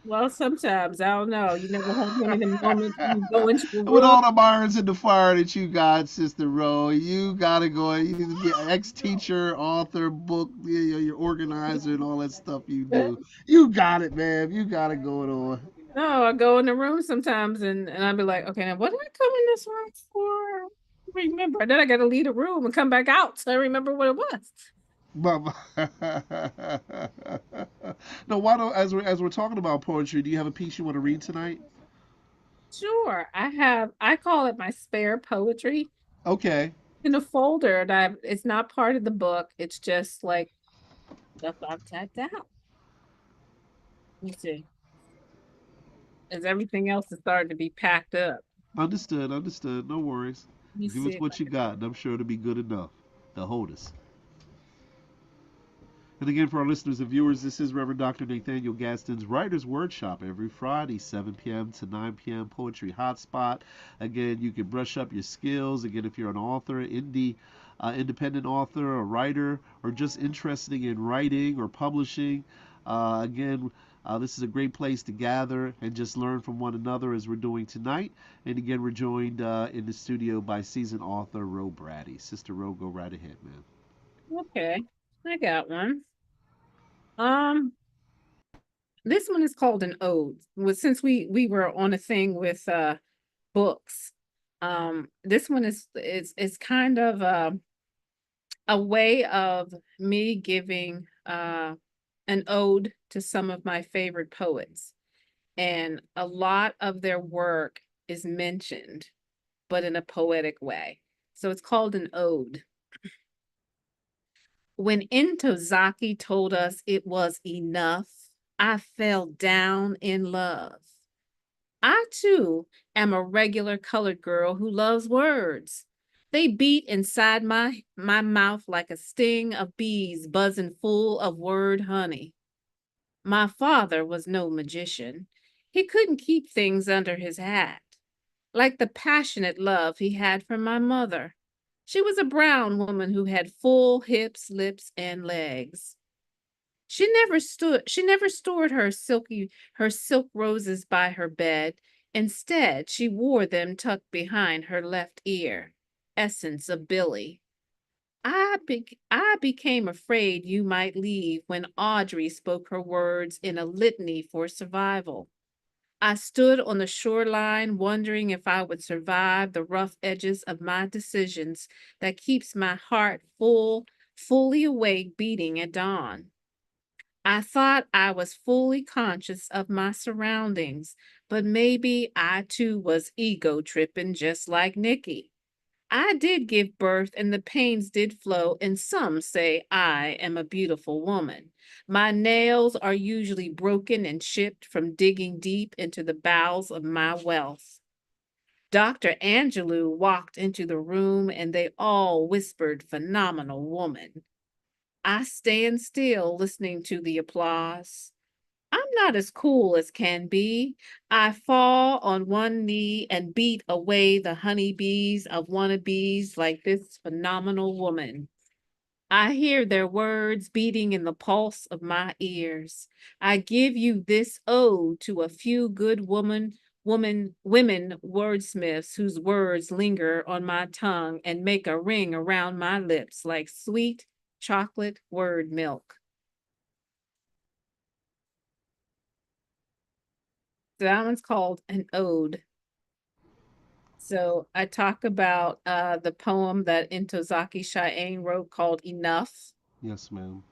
well, sometimes I don't know. You never have one of them moments when you go into a With room. all the irons in the fire that you got, Sister Ro, you gotta go. You get ex-teacher, author, book, your organizer, and all that stuff you do. You got it, man. You got it going on. No, I go in the room sometimes and I'll be like, okay, now what did I come in this room for? Remember, and then I got to leave the room and come back out so I remember what it was. But no, why don't as we're talking about poetry, do you have a piece you want to read tonight? Sure, I call it my spare poetry Okay. in a folder that it's not part of the book. It's just like stuff I've typed out. You see, as everything else is starting to be packed up. Understood, understood. No worries. Let me Give see us if I what you got, and I'm sure it'll be good enough to hold us. And again, for our listeners and viewers, this is Reverend Dr. Nathaniel Gadsden's Writer's Wordshop every Friday, 7 p.m. to 9 p.m. Poetry Hotspot. Again, you can brush up your skills. Again, if you're an author, independent author, a writer, or just interested in writing or publishing, again, this is a great place to gather and just learn from one another as we're doing tonight. And again, we're joined in the studio by seasoned author Ro Brady. Sister Ro, go right ahead, man. okay. I got one. Um, this one is called an ode. Well, since we were on a thing with books, this one is kind of a way of me giving an ode to some of my favorite poets. And a lot of their work is mentioned, but in a poetic way. So it's called an ode. When Intozaki told us it was enough, I fell down in love. I too am a regular colored girl who loves words. They beat inside my mouth like a sting of bees buzzing full of word honey. My father was no magician. He couldn't keep things under his hat, like the passionate love he had for my mother. She was a brown woman who had full hips, lips, and legs. She never stored her silk roses by her bed. Instead, she wore them tucked behind her left ear. Essence of Billy. I became afraid you might leave when Audrey spoke her words in a litany for survival. I stood on the shoreline wondering if I would survive the rough edges of my decisions that keeps my heart fully awake beating at dawn. I thought I was fully conscious of my surroundings, but maybe I too was ego tripping just like Nikki. I did give birth and the pains did flow, and some say I am a beautiful woman. My nails are usually broken and chipped from digging deep into the bowels of my wealth. Dr. Angelou walked into the room and they all whispered, phenomenal woman. I stand still listening to the applause. I'm not as cool as can be. I fall on one knee and beat away the honeybees of wannabes like this phenomenal woman. I hear their words beating in the pulse of my ears. I give you this ode to a few good women wordsmiths whose words linger on my tongue and make a ring around my lips like sweet chocolate word milk. So that one's called an ode. So I talk about the poem that Intozaki Shain wrote called Enough. Yes, ma'am.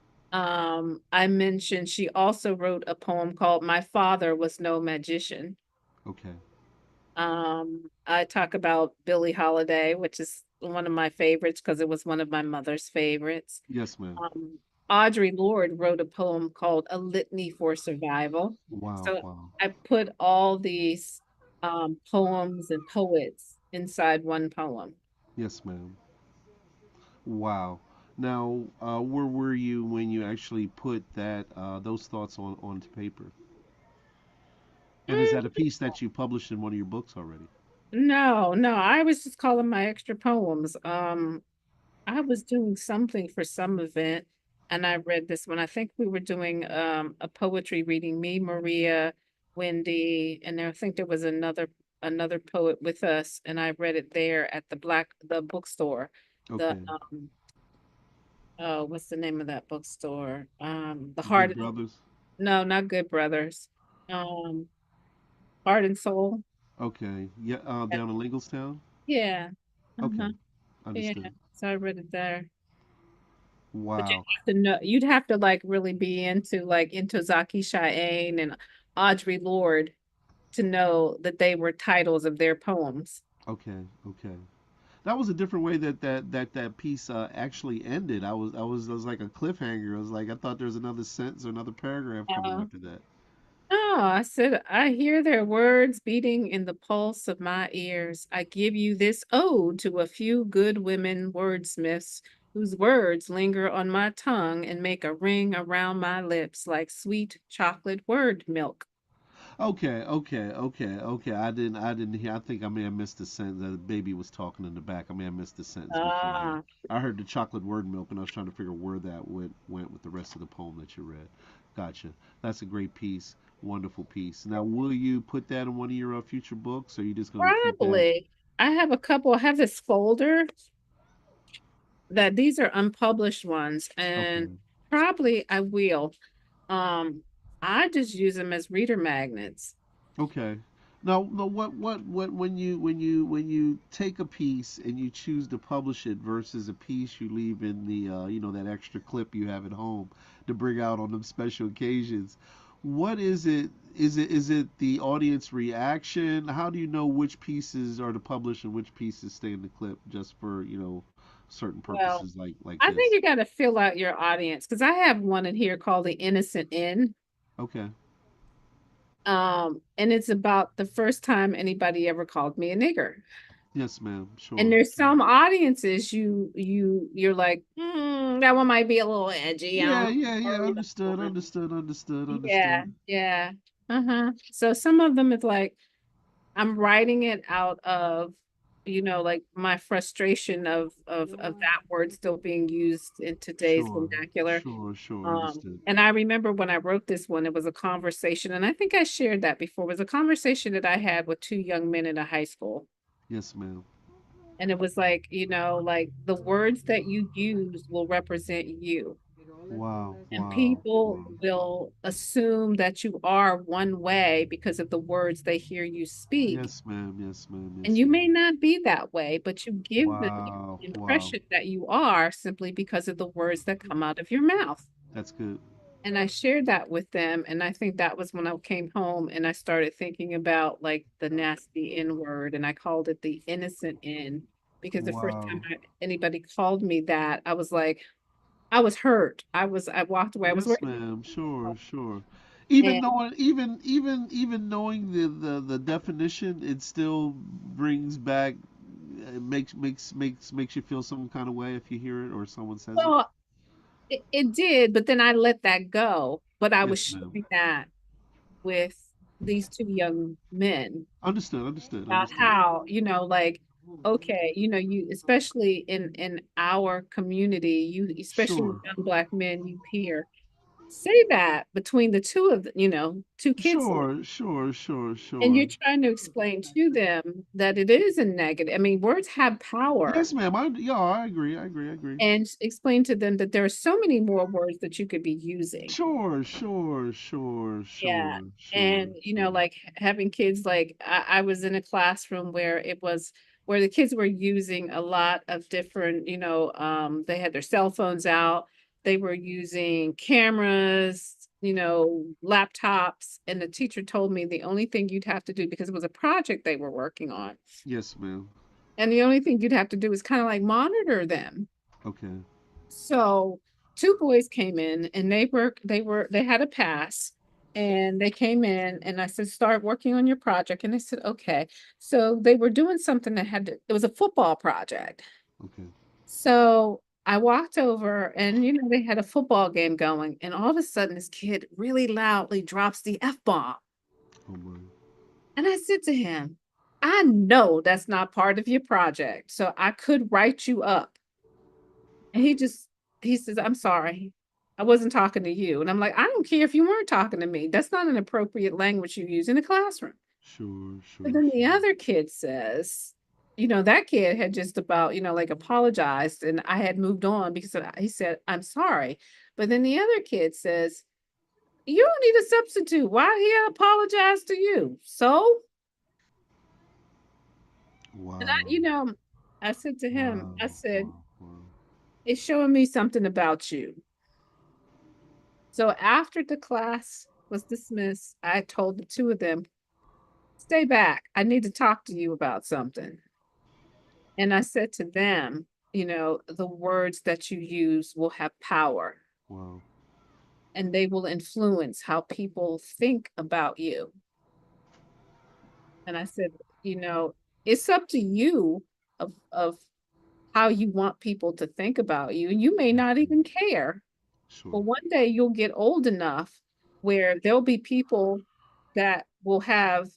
I mentioned she also wrote a poem called My Father Was No Magician. Okay. I talk about Billie Holiday, which is one of my favorites because it was one of my mother's favorites. Yes, ma'am. Um, Audre Lorde wrote a poem called A Litany for Survival. Wow, So wow. I put all these poems and poets inside one poem. Yes, ma'am. Wow. Now, where were you when you actually put that those thoughts on onto paper? And is that a piece that you published in one of your books already? No, no, I was just calling my extra poems. I was doing something for some event and I read this one. I think we were doing a poetry reading, me, Maria, Wendy, and I think there was another poet with us, and I read it there at the bookstore. The Okay. oh, what's the name of that bookstore? The Good Heart Brothers. no, not Good Brothers. Um, Heart and Soul. Okay. Yeah. Down in Lingelstown. Yeah. Okay. Uh-huh. Yeah. Understood. So I read it there. But Wow. you'd have to like really be into Zaki Cheyenne and Audre Lorde to know that they were titles of their poems. Okay. Okay. That was a different way that piece actually ended. I was like a cliffhanger. I was like I thought there was another sentence or another paragraph coming Uh, after that. oh, I said, I hear their words beating in the pulse of my ears. I give you this ode to a few good women wordsmiths whose words linger on my tongue and make a ring around my lips like sweet chocolate word milk. Okay, okay, okay, okay. I didn't hear. I think I may have missed the sentence. The baby was talking in the back. I may have missed the sentence before that. Ah, I heard the chocolate word milk, and I was trying to figure where that went with the rest of the poem that you read. Gotcha. That's a great piece. Wonderful piece. Now, will you put that in one of your future books, or are you just going to keep that? probably. I have this folder that these are unpublished ones, and Okay. probably I will. Um, I just use them as reader magnets. Okay. Now, what when you take a piece and you choose to publish it versus a piece you leave in the that extra clip you have at home to bring out on them special occasions, what is it? Is it the audience reaction? How do you know which pieces are to publish and which pieces stay in the clip just for certain Well, purposes like I think this? you got to fill out your audience because I have one in here called The Innocent Inn. Okay. And it's about the first time anybody ever called me a nigger. Yes, ma'am. And Sure. there's Sure. some audiences you're like, that one might be a little edgy. I Yeah, don't yeah, know. yeah. Or Understood. Understood. Understood. yeah, Understood. yeah. Uh-huh. So some of them is like I'm writing it out of, like my frustration of that word still being used in today's Sure, vernacular. sure, sure. Understood. And I remember when I wrote this one, it was a conversation, and I think I shared that before. It was a conversation that I had with two young men in a high school. Yes, ma'am. And it was like, like the words that you use will represent you. Wow, And wow, people wow. will assume that you are one way because of the words they hear you speak. Yes, ma'am. Yes, ma'am. And Yes, you may ma'am. not be that way, but you give the Wow, wow. impression that you are simply because of the words that come out of your mouth. That's good. And I shared that with them. And I think that was when I came home and I started thinking about like the nasty N word. And I called it the innocent N because the first time Wow. anybody called me that, I was like, I was hurt. I walked away. I was Yes, working. ma'am. Sure, sure. Even And knowing, even knowing the definition, it still brings back, it makes you feel some kind of way if you hear it or someone says it. well, it did, but then I let that go. But I was Yes, ma'am. sharing that with these two young men Understood. Understood. about Understood. how, like, okay, you especially in our community, you especially Sure. young black men, you hear say that between the two of them, two kids, Sure. Sure. Sure. and Sure. you're trying to explain to them that it is a negative. I mean, words have power, Yes, ma'am. I agree. I agree. I agree. and explain to them that there are so many more words that you could be using. Sure, sure, sure, Yeah. sure, sure, And, sure. like having kids, like I was in a classroom where the kids were using a lot of different, they had their cell phones out They were using cameras, laptops, and the teacher told me the only thing you'd have to do, because it was a project they were working on, Yes, ma'am. and the only thing you'd have to do is kind of like monitor them. Okay. So two boys came in and they had a pass, and they came in and I said, start working on your project. And they said, okay. So they were doing something it was a football project. Okay. So I walked over and they had a football game going, and all of a sudden this kid really loudly drops the F-bomb. Oh my. And I said to him, I know that's not part of your project, so I could write you up. And he says, I'm sorry. I wasn't talking to you. And I'm like, I don't care if you weren't talking to me. That's not an appropriate language you use in a classroom. Sure, But sure, then the sure. other kid says, that kid had just about, like apologized, and I had moved on because he said, I'm sorry. But then the other kid says, you don't need a substitute. Why he apologize to you? So, and Wow. I said to him, Wow. I said, Wow. Wow. it's showing me something about you. So after the class was dismissed, I told the two of them, stay back. I need to talk to you about something. And I said to them, the words that you use will have power, Wow. and they will influence how people think about you. And I said, you know, it's up to you of how you want people to think about you. And you may not Mhm. even care. But Sure. one day you'll get old enough where there'll be people that will have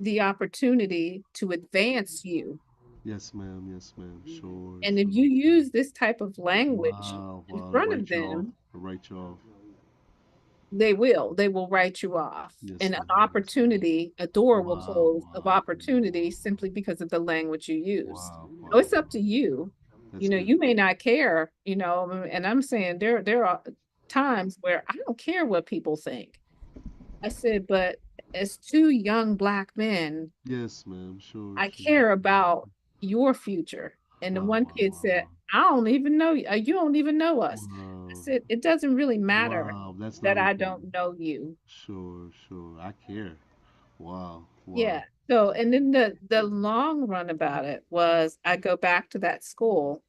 the opportunity to advance you. Yes, ma'am. Yes, ma'am. Sure, And if sure, you sure. use this type of language Wow. in Wow. To front of write you off. them, To write you off. they will write you off. Yes, And an ma'am. Yes, ma'am. opportunity, a door will Wow. close of Wow. opportunity simply because of the language you use. Wow. So Wow. it's up to you. That's good. You may not care, and I'm saying there are times where I don't care what people think. I said, but as two young Black men, Yes, ma'am. Sure, I sure, care sure. about your future. And the Wow. one Wow. kid Wow. said, Wow. I don't even know you. You don't even know us. I Wow. said, it doesn't really matter Wow. That's not that I important. don't know you. Sure, sure. I care. Wow. Wow. Yeah. So, and then the long run about it was I go back to that school,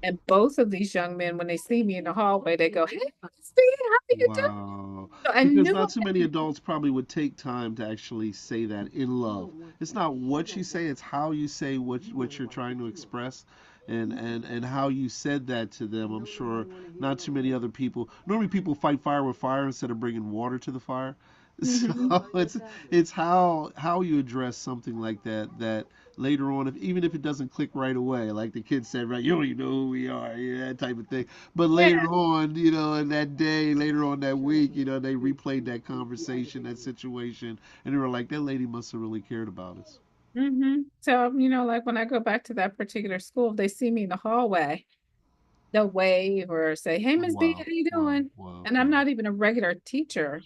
and both of these young men, when they see me in the hallway, they go, hey, Steve, how you doing? Wow. So I Because knew not too I many had adults probably would take time to actually say that in love. It's not what you say, it's how you say what you're trying to express and how you said that to them. I'm sure not too many other people. Normally people fight fire with fire instead of bringing water to the fire. So Mhm. it's how you address something like that later on, if even if it doesn't click right away, like the kid said, right, you don't even know who we are, yeah, that type of thing. But later Yeah. on, in that day, later on that week, they replayed that conversation, that situation, and they were like, that lady must have really cared about us. So, like when I go back to that particular school, if they see me in the hallway, they'll wave or say, "Hey, Oh, Miss B, how wow, you wow, doing?" wow, And I'm wow. not even a regular teacher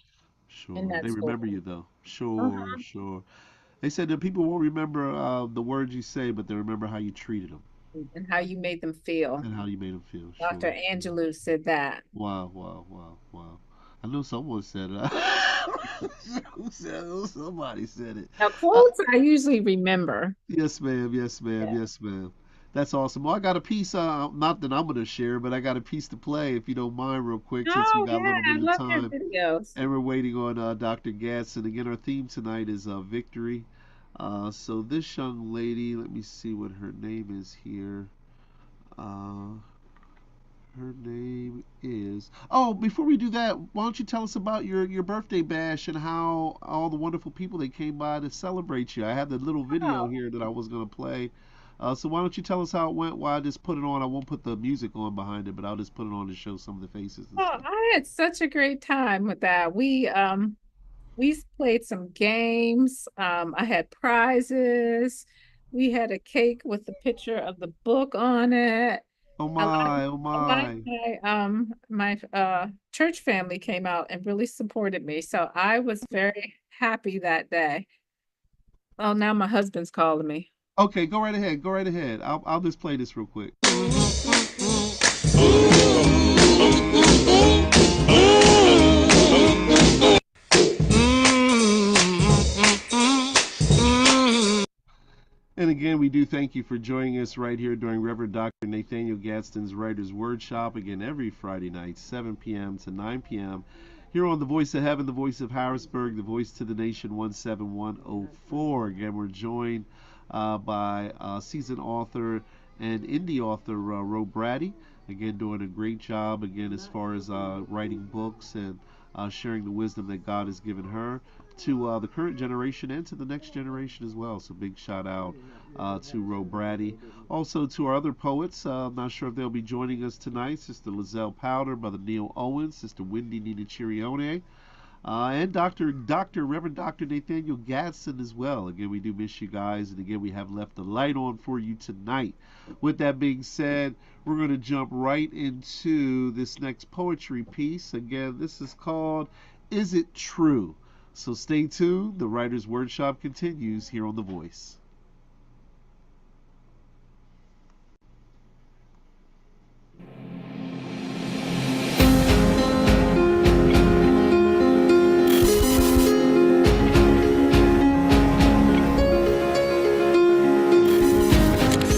in Sure, that they remember school. you though. Sure, Uh-huh. sure. They said that people won't remember the words you say, but they remember how you treated them And how you made them feel. and how you made them feel. Dr. Sure, sure. Angelou said that. Wow, wow, wow, wow. I know someone said it. Who said it? Somebody said it. Now, Uh, quotes I usually remember. yes, ma'am. Yes, ma'am. Yeah. Yes, ma'am. That's awesome. Well, I got a piece, not that I'm going to share, but I got a piece to play if you don't mind, real quick, since we Oh, got a yeah, little bit I of love your time videos. and we're waiting on Dr. Gadsden. Again, our theme tonight is victory. So, this young lady, let me see what her name is here. Uh, Her name is. Oh, before we do that, why don't you tell us about your birthday bash and how all the wonderful people that came by to celebrate you? I have the little video Oh, here that I was gonna play. So why don't you tell us how it went? Why I just put it on. I won't put the music on behind it, but I'll just put it on to show some of the faces and oh, stuff. I had such a great time with that. We played some games. I had prizes. We had a cake with the picture of the book on it. Oh A lot of my, oh a lot of my. my church family came out and really supported me. So I was very happy that day. Oh, now my husband's calling me. Okay, go right ahead. Go right ahead. I'll just play this real quick. And again, we do thank you for joining us right here during Reverend Dr. Nathaniel Gadsden's Writer's Wordshop, again every Friday night, 7 p.m. to 9 p.m. here on the Voice of Heaven, the Voice of Harrisburg, the Voice to the Nation 17104. Again, we're joined by seasoned author and indie author Ro Brady. Again, doing a great job, again, as far as writing books and sharing the wisdom that God has given her to the current generation and to the next generation as well. So big shout out to Ro Brady. Also to our other poets. I'm not sure if they'll be joining us tonight. Sister Lizelle Powder, Brother Neil Owens, Sister Wendy Nina Chirione, and Reverend Dr. Nathaniel Gadsden as well. Again, we do miss you guys, and again, we have left the light on for you tonight. With that being said, we're going to jump right into this next poetry piece. Again, this is called Is It True? So stay tuned. The Writer's Workshop continues here on The Voice.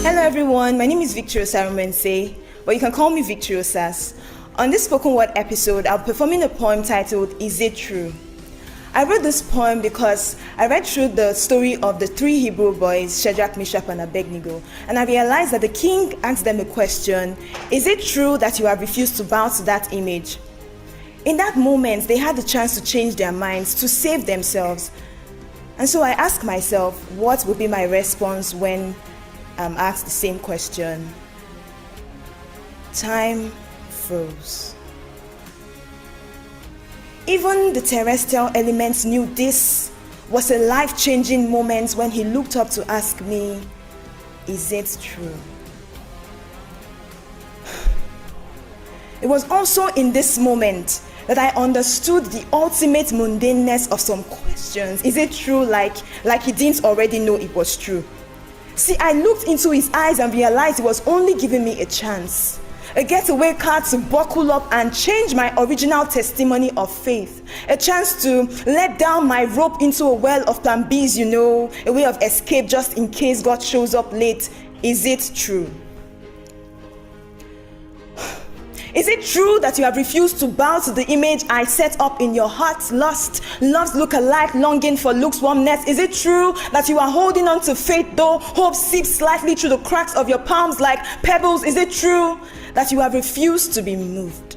Hello everyone, my name is Victoriosa Rumense, but you can call me Victoriosas. On this spoken word episode, I'll be performing a poem titled Is It True? I wrote this poem because I read through the story of the three Hebrew boys, Shadrach, Meshach, and Abednego, and I realized that the king asked them a question: is it true that you have refused to bow to that image? In that moment, they had the chance to change their minds, to save themselves. And so I asked myself, what would be my response when I'm asked the same question? Time froze. Even the terrestrial elements knew this was a life-changing moment when he looked up to ask me, is it true? It was also in this moment that I understood the ultimate mundaneness of some questions. Is it true? Like he didn't already know it was true. See, I looked into his eyes and realized he was only giving me a chance. A getaway card to buckle up and change my original testimony of faith. A chance to let down my rope into a well of plan Bs, a way of escape just in case God shows up late. Is it true? Is it true that you have refused to bow to the image I set up in your heart? Love's look-alike, longing for lukewarmness. Is it true that you are holding on to faith though hope seeps slightly through the cracks of your palms like pebbles? Is it true that you have refused to be moved?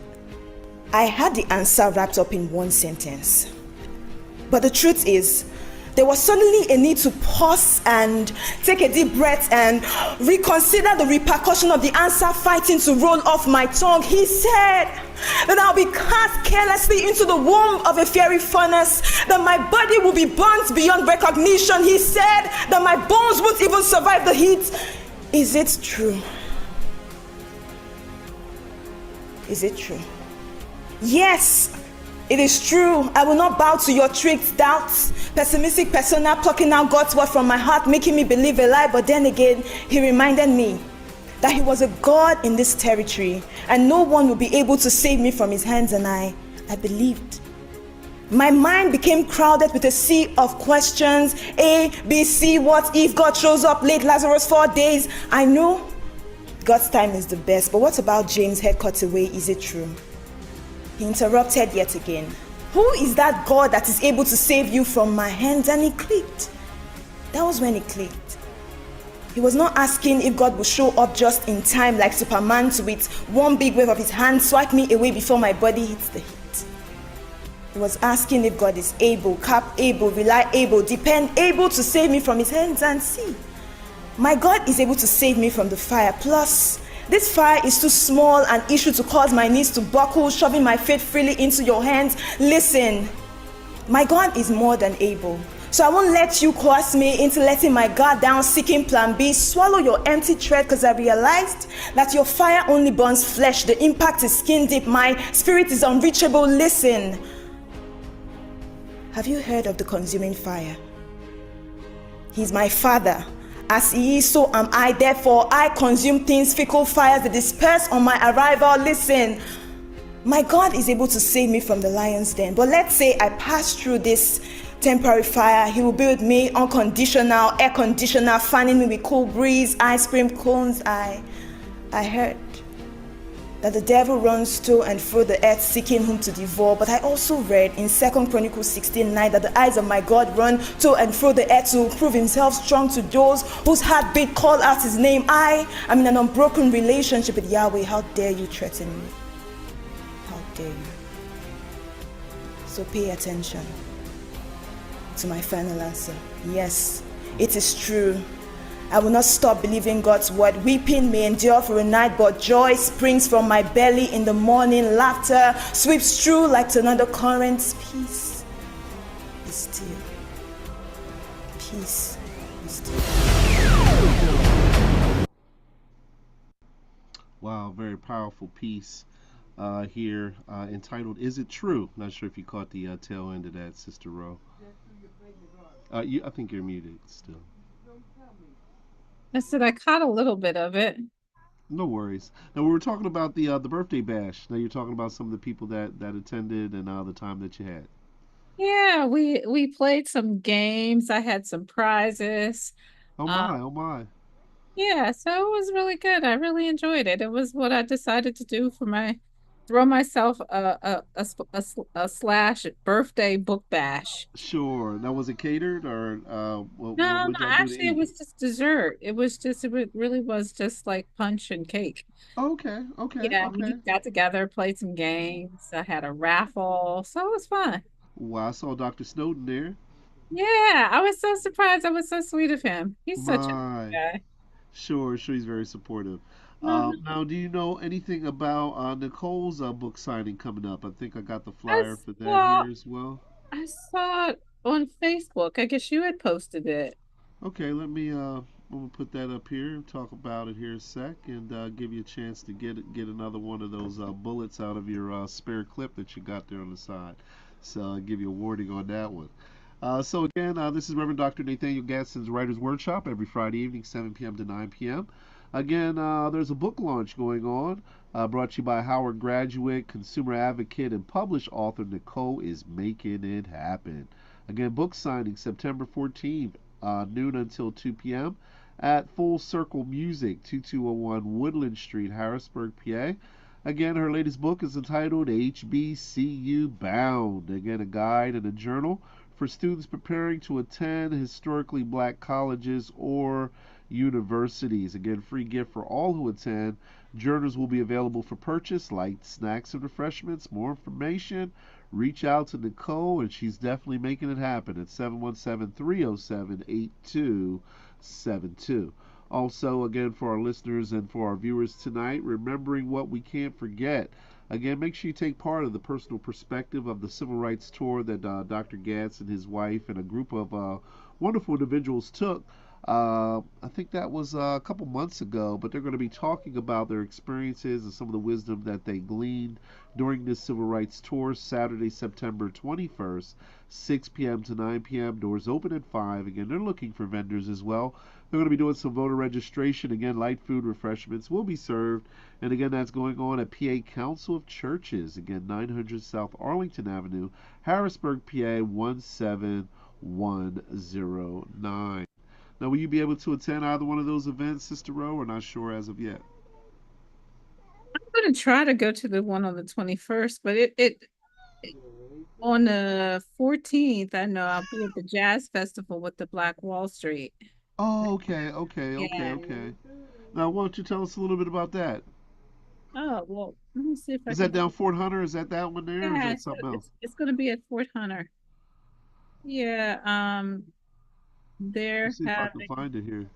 I had the answer wrapped up in one sentence. But the truth is, there was suddenly a need to pause and take a deep breath and reconsider the repercussion of the answer fighting to roll off my tongue. He said that I'll be cast carelessly into the womb of a fiery furnace, that my body will be burnt beyond recognition. He said that my bones won't even survive the heat. Is it true? Is it true? Yes, it is true. I will not bow to your tricks, doubts, pessimistic persona plucking out God's word from my heart, making me believe a lie. But then again, he reminded me that he was a God in this territory and no one would be able to save me from his hands, and I believed. My mind became crowded with a sea of questions. A, B, C, what if God shows up late, Lazarus 4 days? I know God's time is the best, but what about James' head cut away? Is it true? He interrupted yet again. Who is that God that is able to save you from my hands? And he clicked. That was when it clicked. He was not asking if God would show up just in time like Superman to with one big wave of his hand swipe me away before my body hits the heat. He was asking if God is able, able, reliable, able to save me from his hands. And see, my God is able to save me from the fire. Plus, this fire is too small an issue to cause my knees to buckle, shoving my faith freely into your hands. Listen, my God is more than able. So I won't let you coerce me into letting my guard down, seeking plan B. Swallow your empty thread, because I realized that your fire only burns flesh. The impact is skin deep. My spirit is unreachable. Listen, have you heard of the consuming fire? He's my Father. As he is, so am I. Therefore, I consume things, fickle fires that disperse on my arrival. Listen, My God is able to save me from the lion's den. But let's say I pass through this temporary fire. He will be with me unconditional, air conditioner, fanning me with cool breeze, ice cream cones. I heard that the devil runs to and fro the earth seeking whom to devour. But I also read in 2 Chronicles 16:9 that the eyes of my God run to and fro the earth to prove himself strong to those whose heartbeat call out his name. I am in an unbroken relationship with Yahweh. How dare you threaten me? How dare you? So pay attention to my final answer. Yes, it is true. I will not stop believing God's word. Weeping may endure for a night, but joy springs from my belly in the morning. Laughter sweeps through like another current. Peace is still. Peace is still. Wow, very powerful piece here entitled "Is It True?" Not sure if you caught the tail end of that, Sister Rowe. I think you're muted still. I said I caught a little bit of it. No worries. Now we were talking about the birthday bash. Now you're talking about some of the people that attended and the time that you had. Yeah, we played some games. I had some prizes. Oh Uh, my, oh my. yeah, so it was really good. I really enjoyed it. It was what I decided to do for my throw myself a slash birthday book bash. Sure. Now was it catered or No, what no, did y'all do to actually it eat? was just dessert. It was just it really was just like punch and cake. Oh, okay, okay, Yeah, we okay. just got together, played some games. I had a raffle, so it was fun. Well, I saw Dr. Snowden there. Yeah, I was so surprised. That was so sweet of him. He's such a My. good guy. Sure, sure, he's very supportive. Mhm. Now, do you know anything about Nicole's book signing coming up? I think I got the I flyer for that saw here as well. I saw it on Facebook. I guess you had posted it. Okay, I'm gonna put that up here and talk about it here a sec, and give you a chance to get another one of those bullets out of your spare clip that you got there on the side. So I'll give you a warning on that one. So again, this is Reverend Dr. Nathaniel Gadsden's Writer's Workshop every Friday evening, 7 p.m. to 9 p.m. Again, there's a book launch going on, brought to you by Howard graduate, consumer advocate, and published author Nicole is making it happen. Again, book signing September 14th, noon until 2 p.m. at Full Circle Music, 2201 Woodland Street, Harrisburg, PA. Again, her latest book is entitled HBCU Bound. Again, a guide and a journal for students preparing to attend historically black colleges or universities. Again, free gift for all who attend. Journals will be available for purchase, light snacks and refreshments. More information, reach out to Nicole, and she's definitely making it happen at 717-307-8272. Also, again, for our listeners and for our viewers tonight, remembering what we can't forget. Again, make sure you take part of the personal perspective of the civil rights tour that Dr. Gadsden, his wife, and a group of wonderful individuals took. I think that was a couple months ago, but they're going to be talking about their experiences and some of the wisdom that they gleaned during this civil rights tour, Saturday, September 21st, 6 p.m. to 9 p.m. Doors open at 5. Again, they're looking for vendors as well. They're going to be doing some voter registration. Again, light food refreshments will be served. And again, that's going on at PA Council of Churches. Again, 900 South Arlington Avenue, Harrisburg, PA 17109. Now, will you be able to attend either one of those events, Sister Rowe, or not sure as of yet? I'm gonna try to go to the one on the 21st, but on the 14th, I know I'll be at the Jazz Festival with the Black Wall Street. Oh, okay, okay, okay, Yeah. okay. Now, why don't you tell us a little bit about that? Oh, well, let me see if I Is that can. down Fort Hunter? Is that one there, or is Yeah, that something else? it's gonna be at Fort Hunter. Yeah, Let's they're see if I can having, find it here.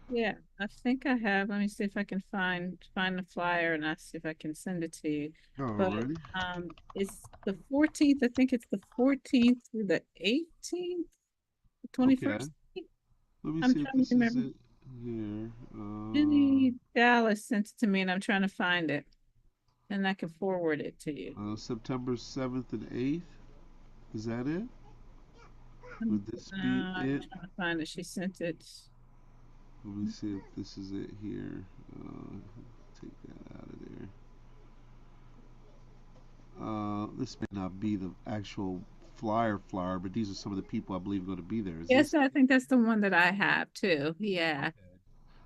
yeah, I think I have. Let me see if I can find the flyer and I see if I can send it to you. But Alrighty. it's the 14th. I think it's the 14th through the 18th, the Okay. 21st. Let me I'm see if trying to this is remember. it here. Jenny Dallas sent it to me and I'm trying to find it and I can forward it to you. September 7th and 8th. Is that it? I'm, Would this be I'm it? trying to find it. She sent it. Let me see if this is it here. Take that out of there. This may not be the actual flyer, but these are some of the people I believe are going to be there. Is Yes, this I think that's the one that I have too. Yeah. okay?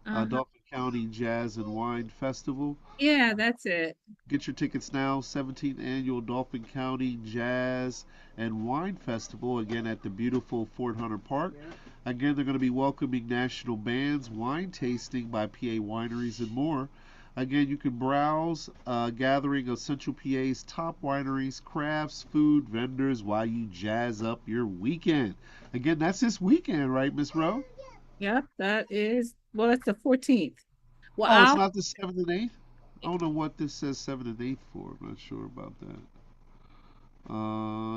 Uh-huh. Dauphin County Jazz and Wine Festival. Yeah, that's it. Get your tickets now. 17th annual Dauphin County Jazz and Wine Festival, again at the beautiful Fort Hunter Park. Again, they're going to be welcoming national bands, wine tasting by PA wineries, and more. Again, you can browse a gathering of Central PA's top wineries, crafts, food, vendors while you jazz up your weekend. Again, that's this weekend, right, Miss Rowe? Yep, that is, well, that's the 14th. Well, Oh, it's I'll, not the 7th and 8th? I don't know what this says 7th and 8th for. I'm not sure about that.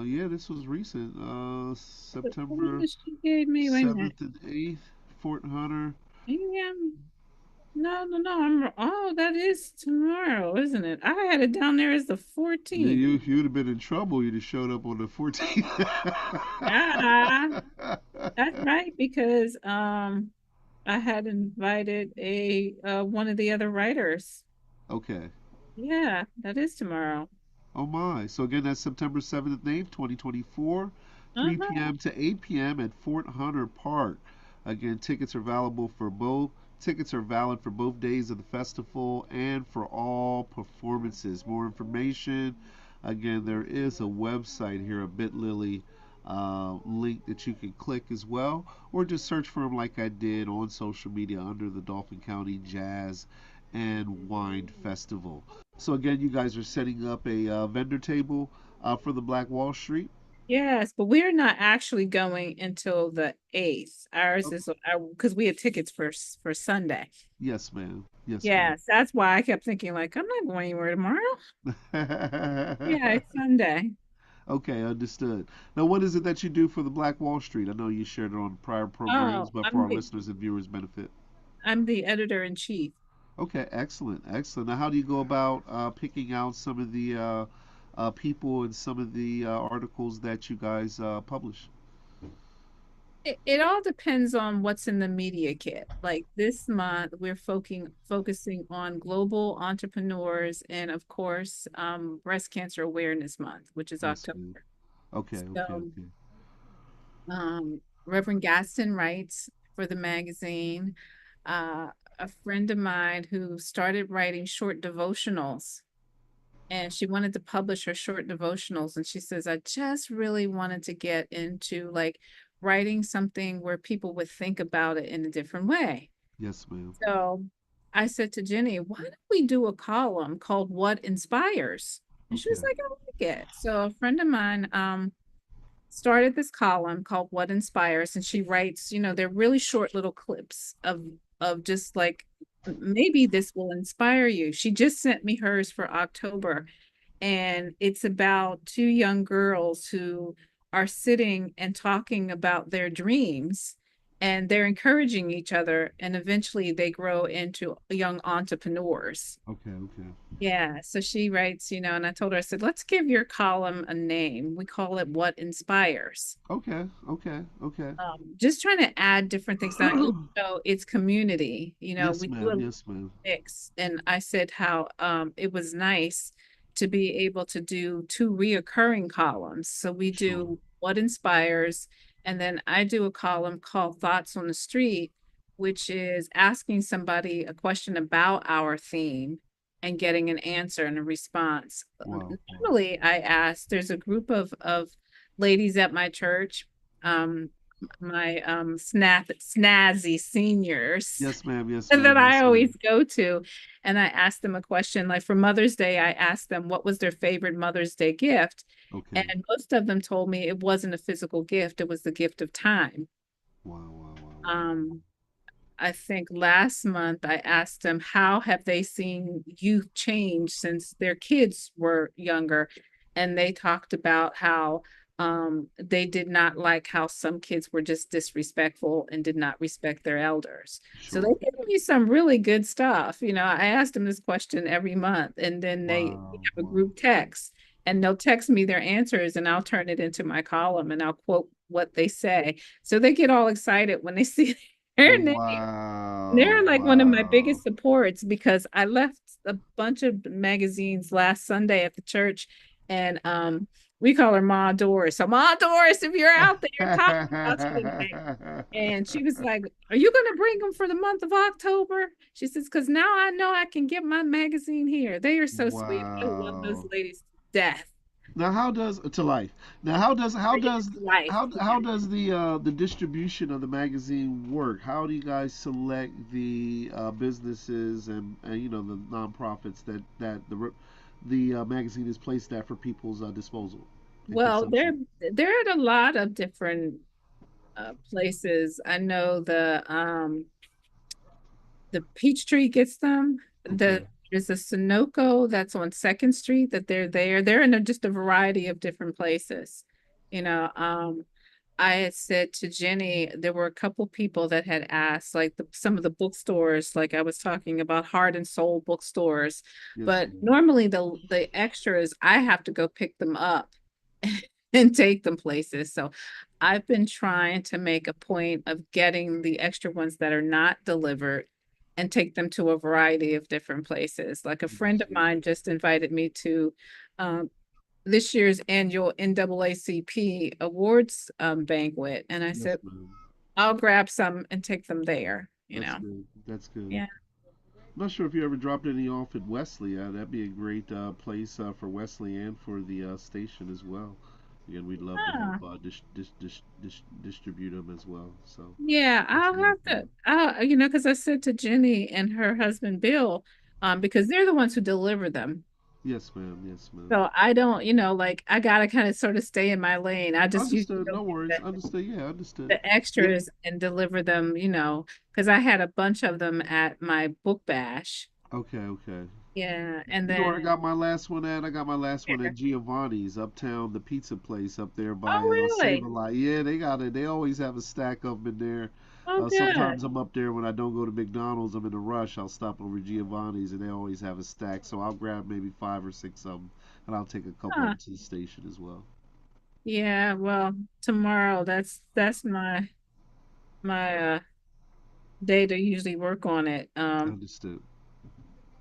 Yeah, this was recent. the one September that she gave me, wait a minute. 7th and 8th, Fort Hunter. Maybe no, no, no, oh, that is tomorrow, isn't it? I had it down there as the Yeah, 14th. you'd have been in trouble. You'd have showed up on the 14th. Yeah, that's right, because, I had invited one of the other writers. Okay. Yeah, that is tomorrow. Oh my. So again, that's September 7th and 8th, 2024, 3 Uh-huh. p.m. to 8 p.m. at Fort Hunter Park. Again, tickets are valuable for both. Tickets are valid for both days of the festival and for all performances. More information. Again, there is a website here, a Bitly link that you can click as well, or just search for them like I did on social media under the Dauphin County Jazz and Wine Festival. So again, you guys are setting up a vendor table for the Black Wall Street. Yes, but we're not actually going until the 8th. Ours Oh, is because we had tickets for Sunday. yes, ma'am. Yes, ma'am. Yes, that's why I kept thinking like I'm not going anywhere tomorrow. Yeah, it's Sunday. Okay, understood. Now, what is it that you do for the Black Wall Street? I know you shared it on prior programs, Oh, but for our listeners and viewers' benefit. I'm the editor in chief. Okay, excellent, excellent. Now, how do you go about picking out some of the people and some of the articles that you guys publish? It all depends on what's in the media kit. Like this month, we're focusing on global entrepreneurs and of course, Breast Cancer Awareness Month, which is Yes, ma'am. October. Okay, okay, So, okay. Reverend Gaston writes for the magazine. A friend of mine who started writing short devotionals, and she wanted to publish her short devotionals, and she says, I just really wanted to get into like writing something where people would think about it in a different way. Yes, ma'am. So I said to Jenny, why don't we do a column called What Inspires? And she was Okay, like, I like it. So a friend of mine started this column called What Inspires, and she writes, they're really short little clips of just like maybe this will inspire you. She just sent me hers for October, and it's about two young girls who are sitting and talking about their dreams, and they're encouraging each other, and eventually they grow into young entrepreneurs. okay, okay, Yeah, so she writes, and I told her, I said, let's give your column a name. We call it What Inspires. okay, okay, okay. Just trying to add different things now, even though it's community, Yes, we do ma'am. a Yes, ma'am. mix. And I said how it was nice to be able to do two reoccurring columns. So we Sure. do What Inspires, and then I do a column called Thoughts on the Street, which is asking somebody a question about our theme and getting an answer and a response. Wow, wow. Normally, there's a group of ladies at my church, um, my snazzy seniors Yes, ma'am. Yes, and that ma'am. I Yes, ma'am. always go to. And I asked them a question like for Mother's Day, I asked them what was their favorite Mother's Day gift. Okay. And most of them told me it wasn't a physical gift, it was the gift of time. Wow, wow, wow, wow. Um, I think last month I asked them how have they seen youth change since their kids were younger, and they talked about how they did not like how some kids were just disrespectful and did not respect their elders. So they Sure. gave me some really good stuff. I asked them this question every month, and then we Wow, have a wow. group text, and they'll text me their answers, and I'll turn it into my column, and I'll quote what they say. So they get all excited when they see their name. They're Wow, like one of my wow. biggest supports because I left a bunch of magazines last Sunday at the church, And we call her Ma Doris. So Ma Doris, if you're out there talking about you today. And she was like, "Are you going to bring them for the month of October?" She says, "Because now I know I can get my magazine here." They are so sweet. I love those Wow. ladies to death. Now, how does to life? Now, Life. how does the distribution of the magazine work? How do you guys select the businesses and you know the nonprofits that the magazine is placed at for people's disposal and Well, consumption? they're at a lot of different places. I know the Peachtree gets them. Okay. There's a Sunoco that's on Second Street that they're there. They're in just a variety of different places. You know, I had said to Jenny, there were a couple people that had asked, like some of the bookstores, like I was talking about Heart and Soul bookstores, Yes, but ma'am. normally the extras, I have to go pick them up and take them places. So I've been trying to make a point of getting the extra ones that are not delivered and take them to a variety of different places. Like a friend of Understood. mine just invited me to um, this year's annual NAACP awards banquet. And I Yes, said, ma'am. I'll grab some and take them there, you That's know. good. That's good. Yeah. I'm not sure if you ever dropped any off at Wesley. That'd be a great place for Wesley and for the station as well. Again, we'd love to help Ah, distribute them as well. So yeah, that's I'll really have cool. to, because I said to Jenny and her husband Bill, because they're the ones who deliver them. Yes, ma'am. Yes, ma'am. So I don't, like I gotta kind of sort of stay in my lane. I just usually Understood. go No get worries. Understood. Yeah, understood. the Yeah. extras and deliver them, because I had a bunch of them at my book bash. Okay. Okay. Yeah, and You know where then I got my last one at? I got my last one at there. Giovanni's uptown, the pizza place up there by Oh, Save a really? Lot. Yeah, they got it. They always have a stack of 'em in there. Oh, good. Sometimes I'm up there when I don't go to McDonald's. I'm in a rush. I'll stop over Giovanni's, and they always have a stack. So I'll grab maybe 5 or 6 of them, and I'll take a couple of Huh. them to the station as well. Yeah, well, tomorrow that's my day to usually work on it. Understood.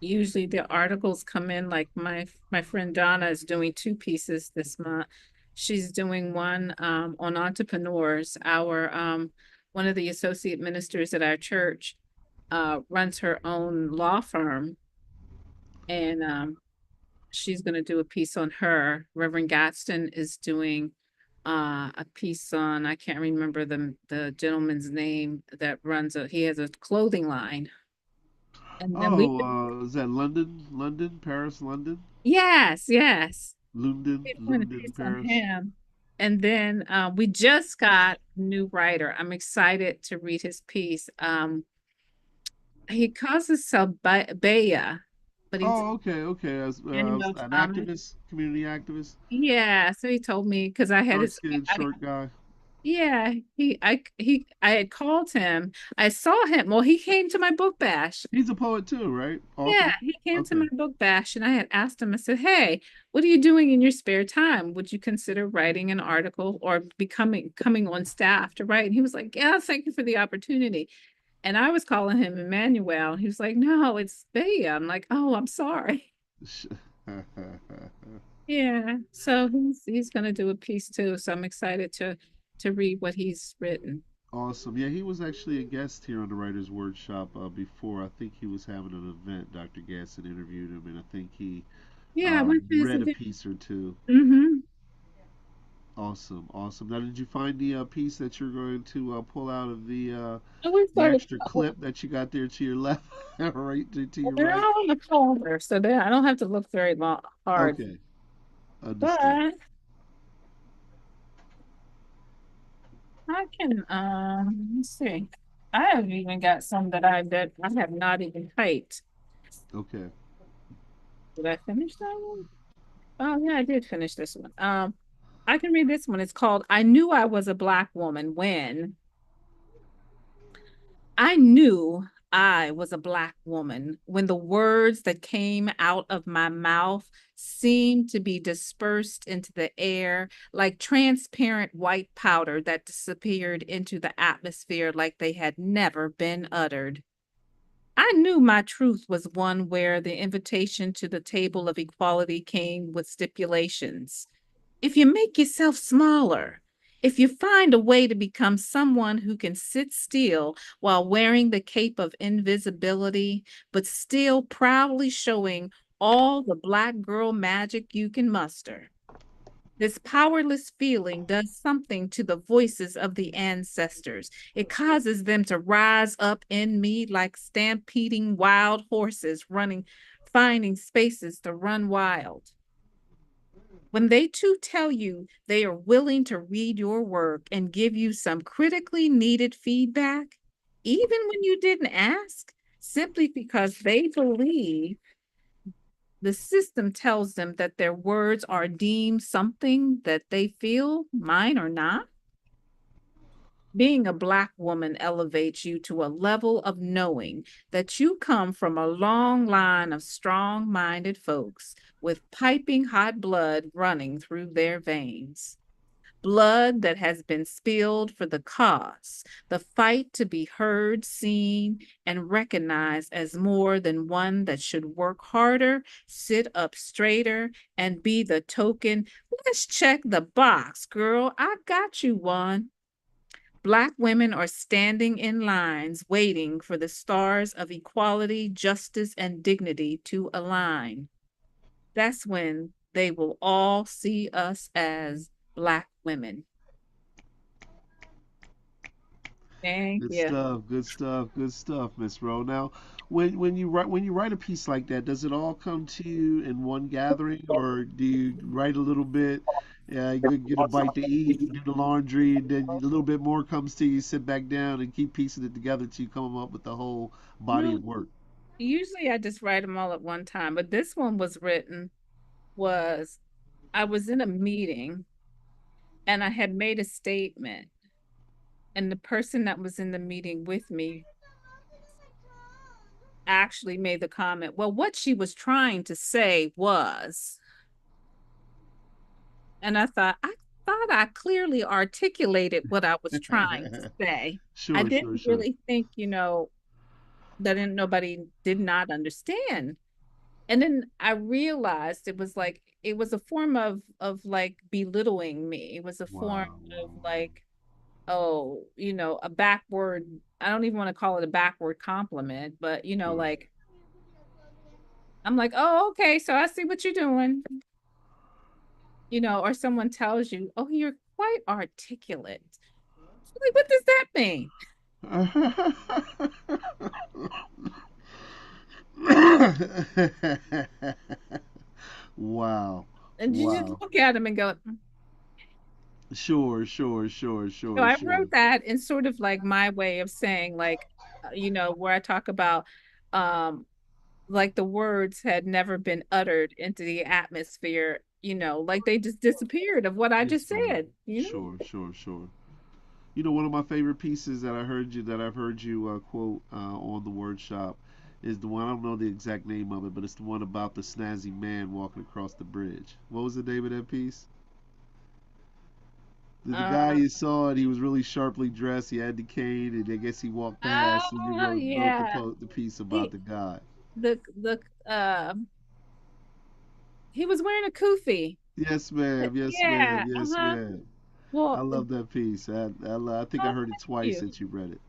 Usually the articles come in like my friend Donna is doing two pieces this month. She's doing one on entrepreneurs. Our one of the associate ministers at our church runs her own law firm, and she's going to do a piece on her. Reverend Gadsden is doing a piece on, I can't remember the gentleman's name that runs he has a clothing line. And then we Oh, is that London? London? Paris? London? yes, yes. London? We're doing a London? piece on Paris? him. And then we just got a new writer. I'm excited to read his piece. He calls himself Baya, but he's Oh, okay, okay. As Emmanuel an Thomas. activist, community activist, Yeah, so he told me because I had dark his skinned, short guy. yeah, I had called him. I saw him. Well, he came to my book bash. He's a poet too, right? Yeah, Author. he came to Okay. my book bash and I had asked him, I said, "Hey, what are you doing in your spare time? Would you consider writing an article or becoming coming on staff to write?" And he was like, "Yeah, thank you for the opportunity." And I was calling him Emmanuel. He was like, "No, it's Bea." I'm like, "Oh, I'm sorry." Yeah. So he's gonna do a piece too. So I'm excited to read what he's written. Awesome. Yeah, he was actually a guest here on the Writers Workshop before. I think he was having an event. Dr. Gasson interviewed him, and I think he Yeah, I went to his read a event. piece or two. Mm-hmm. Awesome, awesome. Now, did you find the piece that you're going to pull out of And we the started extra clip that you got there to your left, right to your they're right? all in the folder, so then I don't have to look very long hard. Okay, understood. But I can let's see. I have even got some that I have not even typed. Okay. Did I finish that one? Oh yeah, I did finish this one. I can read this one. It's called I Knew I Was a Black Woman When I knew I was a black woman when the words that came out of my mouth seemed to be dispersed into the air like transparent white powder that disappeared into the atmosphere like they had never been uttered. I knew my truth was one where the invitation to the table of equality came with stipulations. If you make yourself smaller, if you find a way to become someone who can sit still while wearing the cape of invisibility, but still proudly showing all the Black girl magic you can muster. This powerless feeling does something to the voices of the ancestors. It causes them to rise up in me like stampeding wild horses running, finding spaces to run wild. When they too tell you they are willing to read your work and give you some critically needed feedback, even when you didn't ask, simply because they believe the system tells them that their words are deemed something that they feel, mine or not. Being a Black woman elevates you to a level of knowing that you come from a long line of strong minded folks with piping hot blood running through their veins. Blood that has been spilled for the cause, the fight to be heard, seen, and recognized as more than one that should work harder, sit up straighter, and be the token. Let's check the box, girl. I got you one. Black women are standing in lines waiting for the stars of equality, justice, and dignity to align. That's when they will all see us as Black women. Thank Good you. stuff, good stuff, good stuff, Miss Rowe. Now, when you write a piece like that, does it all come to you in one gathering, or do you write a little bit, you get a bite to eat, do the laundry, and then a little bit more comes to you, sit back down and keep piecing it together till you come up with the whole body No, of work? usually I just write them all at one time, but this one was written was I was in a meeting and I had made a statement, and the person that was in the meeting with me actually made the comment, well, what she was trying to say was, and I thought I clearly articulated what I was trying to say. I Sure, sure, didn't sure. really think, that nobody did not understand. And then I realized it was a form of like belittling me. It was a form Wow, of wow, wow. like, oh, a backward, I don't even want to call it a backward compliment, but Sure. like I'm like, oh, okay, so I see what you're doing, or someone tells you, oh, you're quite articulate. Like, what does that mean? Wow. And you just Wow. look at them and go, Sure, sure, sure, so sure, I sure. wrote that in sort of like my way of saying, like, where I talk about, um, like the words had never been uttered into the atmosphere, like they just disappeared of what I just Yes, ma'am. said. Sure, sure, sure. You know, one of my favorite pieces that I've heard you quote on the Wordshop is the one, I don't know the exact name of it, but it's the one about the snazzy man walking across the bridge. What was the name of that piece? The guy Uh, you saw, and he was really sharply dressed. He had the cane, and I guess he walked past, and you oh wrote yeah, the piece about he the guy. the he was wearing a kufi. Yes, ma'am. Yes, ma'am. Yeah, Yes, uh-huh. ma'am. I Well, love that piece. I think I oh, heard it thank twice you. since you read it.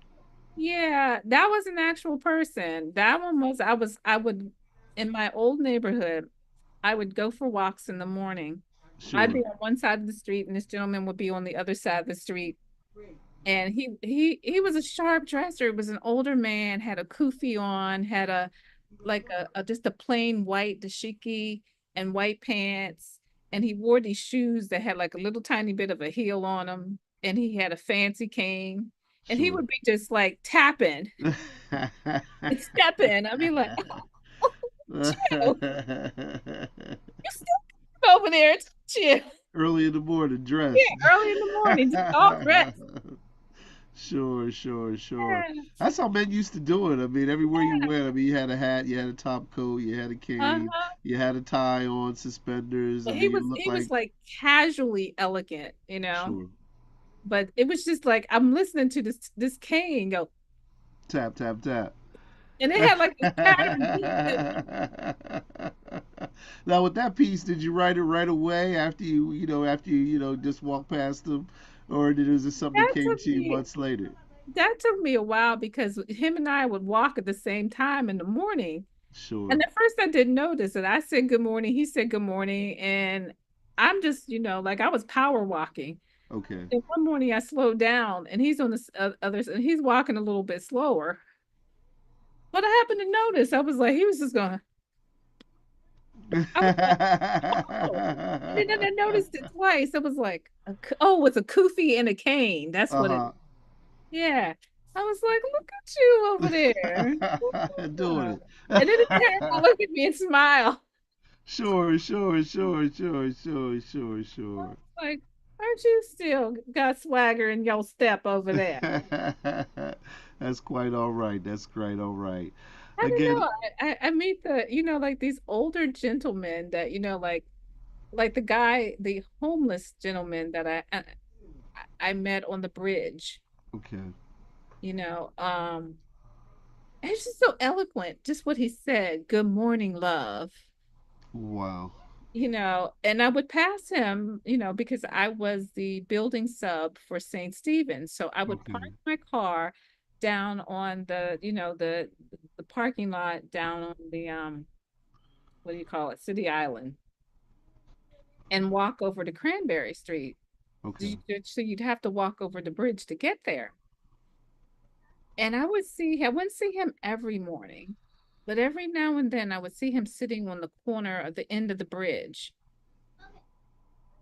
Yeah, that was an actual person. That one was, I would, in my old neighborhood, I would go for walks in the morning. I'd Sure, be on one side of the street and this gentleman would be on the other side of the street. And he was a sharp dresser. He was an older man, had a kufi on, had a just a plain white dashiki and white pants. And he wore these shoes that had like a little tiny bit of a heel on them. And he had a fancy cane. And he sure. would be just like tapping and stepping. I'd be like, oh, Jill, you still over there, Jill. Early in the morning, Yeah, dressed. early in the morning, just all dressed. Sure, sure, sure. Yeah. That's how men used to do it. I mean, everywhere you went, I mean, you had a hat, you had a top coat, you had a cane, Uh-huh. you had a tie on, suspenders. I But mean, he you was look he was like, like casually elegant. sure, But it was just like I'm listening to this cane go, tap, tap, tap. And it had like this pattern beat to it. Now, with that piece, did you write it right away after after you just walked past them, or did it was something that That came took to you me months later? that took me a while because him and I would walk at the same time in the morning. And Sure. at first I didn't notice it. I said good morning, he said good morning, and I'm just, like I was power walking. Okay. And one morning I slowed down and he's on the other and he's walking a little bit slower. But I happened to notice. I was like, he was just going. I was like, oh. And then I noticed it twice. It was like, oh, it's a kufi and a cane. That's what it. Uh-huh. Yeah. I was like, look at you over there. Doing Yeah. it. And then he turned to look at me and smile. Sure, sure, sure, sure, sure, sure, sure. Like, aren't you still got swagger in your step over there? That's quite all right. That's quite all right. I don't Again, know. I meet like these older gentlemen that, like the guy, the homeless gentleman that I met on the bridge, okay. you know, it's just so eloquent, just what he said, good morning, love. Wow. And I would pass him, because I was the building sub for St. Stephen's. So I would park Okay. my car down on the parking lot down on the what do you call it, City Island, and walk over to Cranberry Street. Okay. So you'd have to walk over the bridge to get there. And I wouldn't see him every morning, but every now and then I would see him sitting on the corner of the end of the bridge,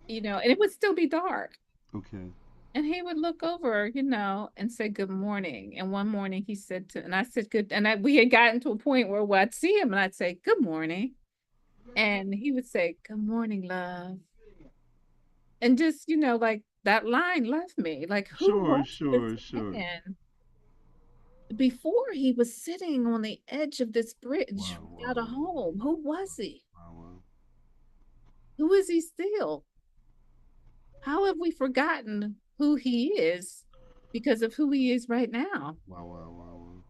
and it would still be dark. Okay. And he would look over, and say good morning. And one morning and I said good, and we had gotten to a point where I'd see him and I'd say good morning. And he would say, good morning, love. And just, like that line left me. Like, who Sure, was this sure, sure. man before he was sitting on the edge of this bridge Wow, without a wow, home? Who was he? wow, wow, Who is he still? How have we forgotten who he is because of who he is right now? wow, wow, wow, wow.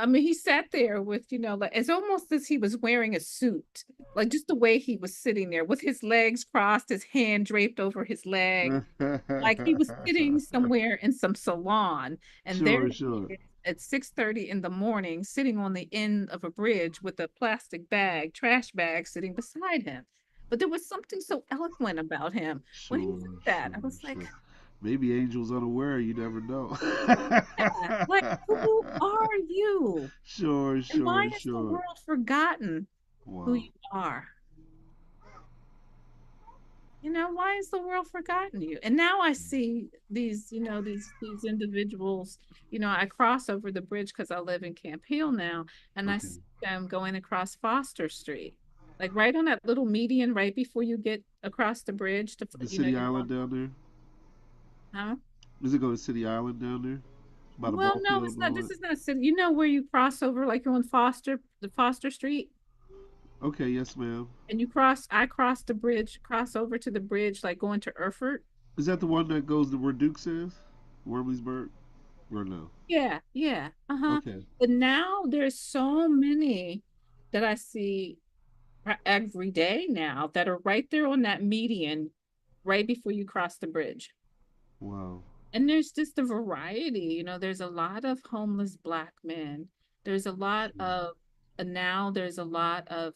I mean, he sat there with, like it's almost as he was wearing a suit, like just the way he was sitting there with his legs crossed, his hand draped over his leg, like he was sitting somewhere in some salon. And there Sure, he sure, is at 6:30 in the morning, sitting on the end of a bridge with a plastic bag, trash bag sitting beside him. But there was something so eloquent about him when he sure, said that. I sure, was like, sure. Maybe Angel's unaware. You never know. yeah, like, who are you? Sure, And why sure, has the sure. world forgotten who Wow. you are? Why has the world forgotten you? And now I see these individuals, I cross over the bridge because I live in Camp Hill now, and I see Okay. them going across Foster Street. Like right on that little median right before you get across the bridge to, The City you Island walk, down there. huh? Does it go to City Island down there? By the Well, ball no, field it's and not. all This that? is not city. You know where you cross over, like you're on the Foster Street, Okay, yes, ma'am. and I cross the bridge, cross over to the bridge, like going to Erfurt. Is that the one that goes to where Dukes is? Wormleysburg? Or no? Yeah, yeah. Uh-huh. Okay. But now there's so many that I see every day now that are right there on that median right before you cross the bridge. Wow. And there's just a variety, there's a lot of homeless black men. There's a lot Sure. of and now there's a lot of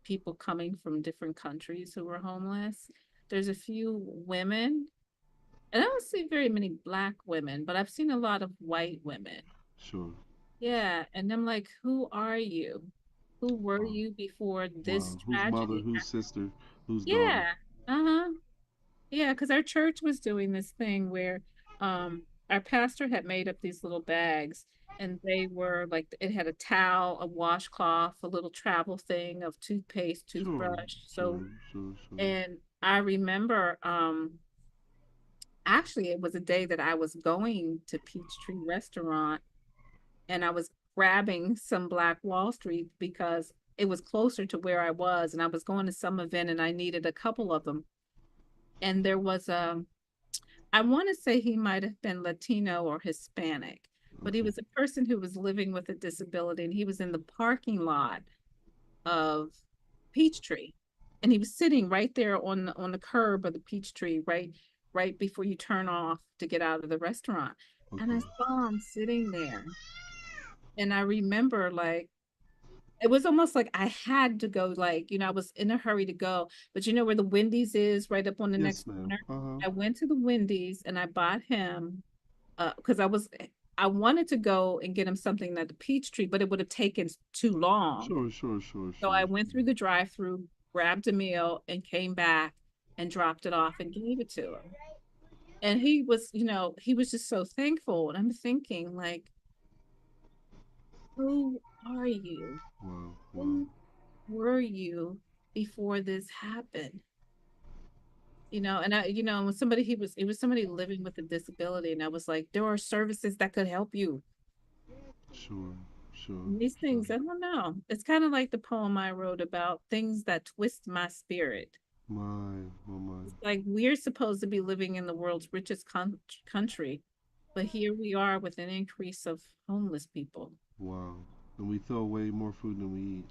people coming from different countries who are homeless. There's a few women, and I don't see very many black women, but I've seen a lot of white women. Sure. Yeah, and I'm like, who are you? Who were Wow. you before this Wow. Whose mother? tragedy Whose happened? sister? Whose daughter? Yeah. Uh-huh. Yeah, because our church was doing this thing where our pastor had made up these little bags, and they were like it had a towel, a washcloth, a little travel thing of toothpaste, Sure. toothbrush. So, Sure. Sure. Sure. and I remember actually it was a day that I was going to Peachtree Restaurant, and I was grabbing some Black Wall Street because it was closer to where I was, and I was going to some event and I needed a couple of them. And there was I want to say he might have been Latino or Hispanic, but he Okay. was a person who was living with a disability, and he was in the parking lot of Peachtree, and he was sitting right there on the curb of the Peachtree, right before you turn off to get out of the restaurant. And I Okay. saw him sitting there, and I remember like it was almost like I had to go, like, I was in a hurry to go, but you know where the Wendy's is, right up on the Yes, next ma'am. corner. Uh-huh. I went to the Wendy's and I bought him because I wanted to go and get him something at the Peachtree, but it would have taken too long. Sure, sure, sure, So sure. I went through the drive-through, grabbed a meal, and came back and dropped it off and gave it to him. And he was just so thankful. And I'm thinking, like, who are you? Wow, wow. Who were you before this happened? And when it was somebody living with a disability, and I was like, there are services that could help you. Sure, sure, And these sure. things, I don't know. It's kind of like the poem I wrote about things that twist my spirit. My, oh my. It's like we're supposed to be living in the world's richest country, but here we are with an increase of homeless people. Wow. And we throw away more food than we eat.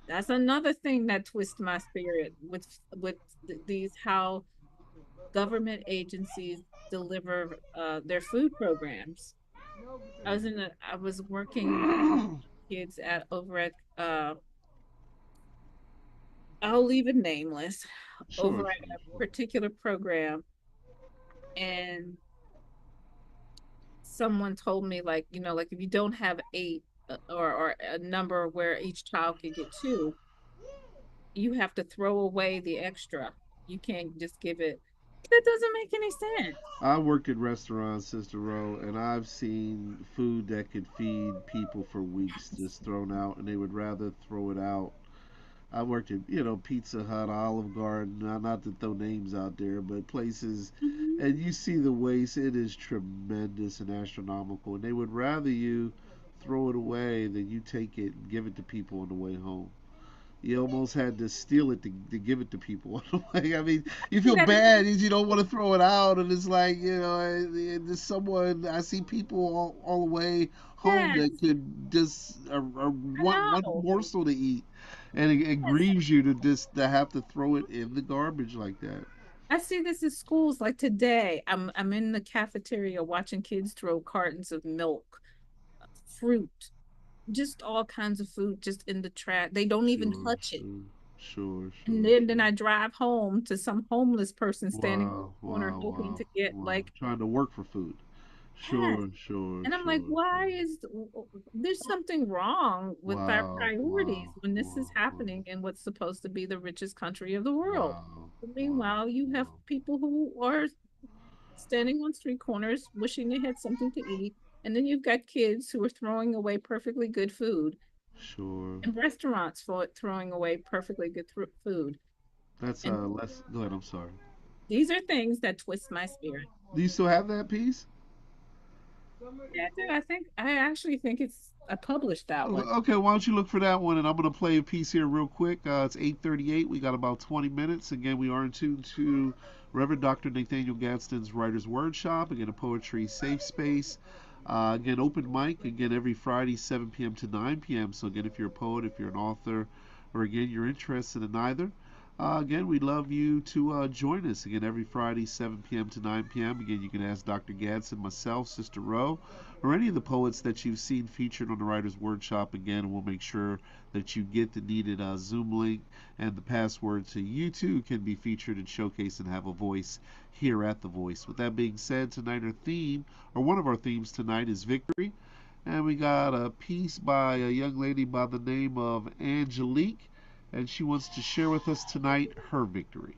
That's another thing that twists my spirit with these how government agencies deliver their food programs. I was working with kids at over at I'll leave it nameless, over Sure, at sure, a sure. particular program, and someone told me, like, like if you don't have eight or a number where each child can get two, you have to throw away the extra. You can't just give it. That doesn't make any sense. I work in restaurants, Sister Row, and I've seen food that could feed people for weeks just thrown out, and they would rather throw it out. I worked at, Pizza Hut, Olive Garden, not to throw names out there, but places, Mhm. and you see the waste. It is tremendous and astronomical, and they would rather you throw it away than you take it and give it to people on the way home. You almost had to steal it to give it to people. Like, I mean, you feel That is bad because you don't want to throw it out, and it's like, there's someone I see people all the way home that yes, could just I want one know. morsel to eat, and it Yes. grieves you to have to throw it in the garbage like that. I see this in schools like today. I'm in the cafeteria watching kids throw cartons of milk, fruit, just all kinds of food just in the trash. They don't even Sure, touch it. sure, sure, And sure, then sure. I drive home to some homeless person standing on Wow, the corner wow, hoping wow, to get wow. like, Trying to work for food. yes. Sure, sure, And I'm like, sure, why sure. is there's something wrong with our Wow, priorities wow, when this is wow, wow, happening in what's supposed to be the richest country of the world? wow, But wow, meanwhile, you have wow. people who are standing on street corners wishing they had something to eat. And then you've got kids who are throwing away perfectly good food Sure. and restaurants for throwing away perfectly good food. That's And let's go ahead, I'm sorry. these are things that twist my spirit. Do you still have that piece? Yeah, I do. I actually think I published that one. Okay, why don't you look for that one, and I'm gonna play a piece here real quick. It's 8:38. We got about 20 minutes. Again, we are in tune to Reverend Dr. Nathaniel Gadsden's Writer's Wordshop. Again, a poetry safe space. Again, open mic. Again, every Friday, 7 p.m. to 9 p.m. So again, if you're a poet, if you're an author, or again you're interested in either, again, we'd love you to join us again every Friday, 7 p.m. to 9 p.m. Again, you can ask Dr. Gadsden, myself, Sister Rowe, or any of the poets that you've seen featured on the Writer's Workshop. Again, we'll make sure that you get the needed Zoom link and the password so you too can be featured and showcased and have a voice here at The Voice. With that being said, tonight our theme, or one of our themes tonight, is victory. And we got a piece by a young lady by the name of Angelique, and she wants to share with us tonight her victory.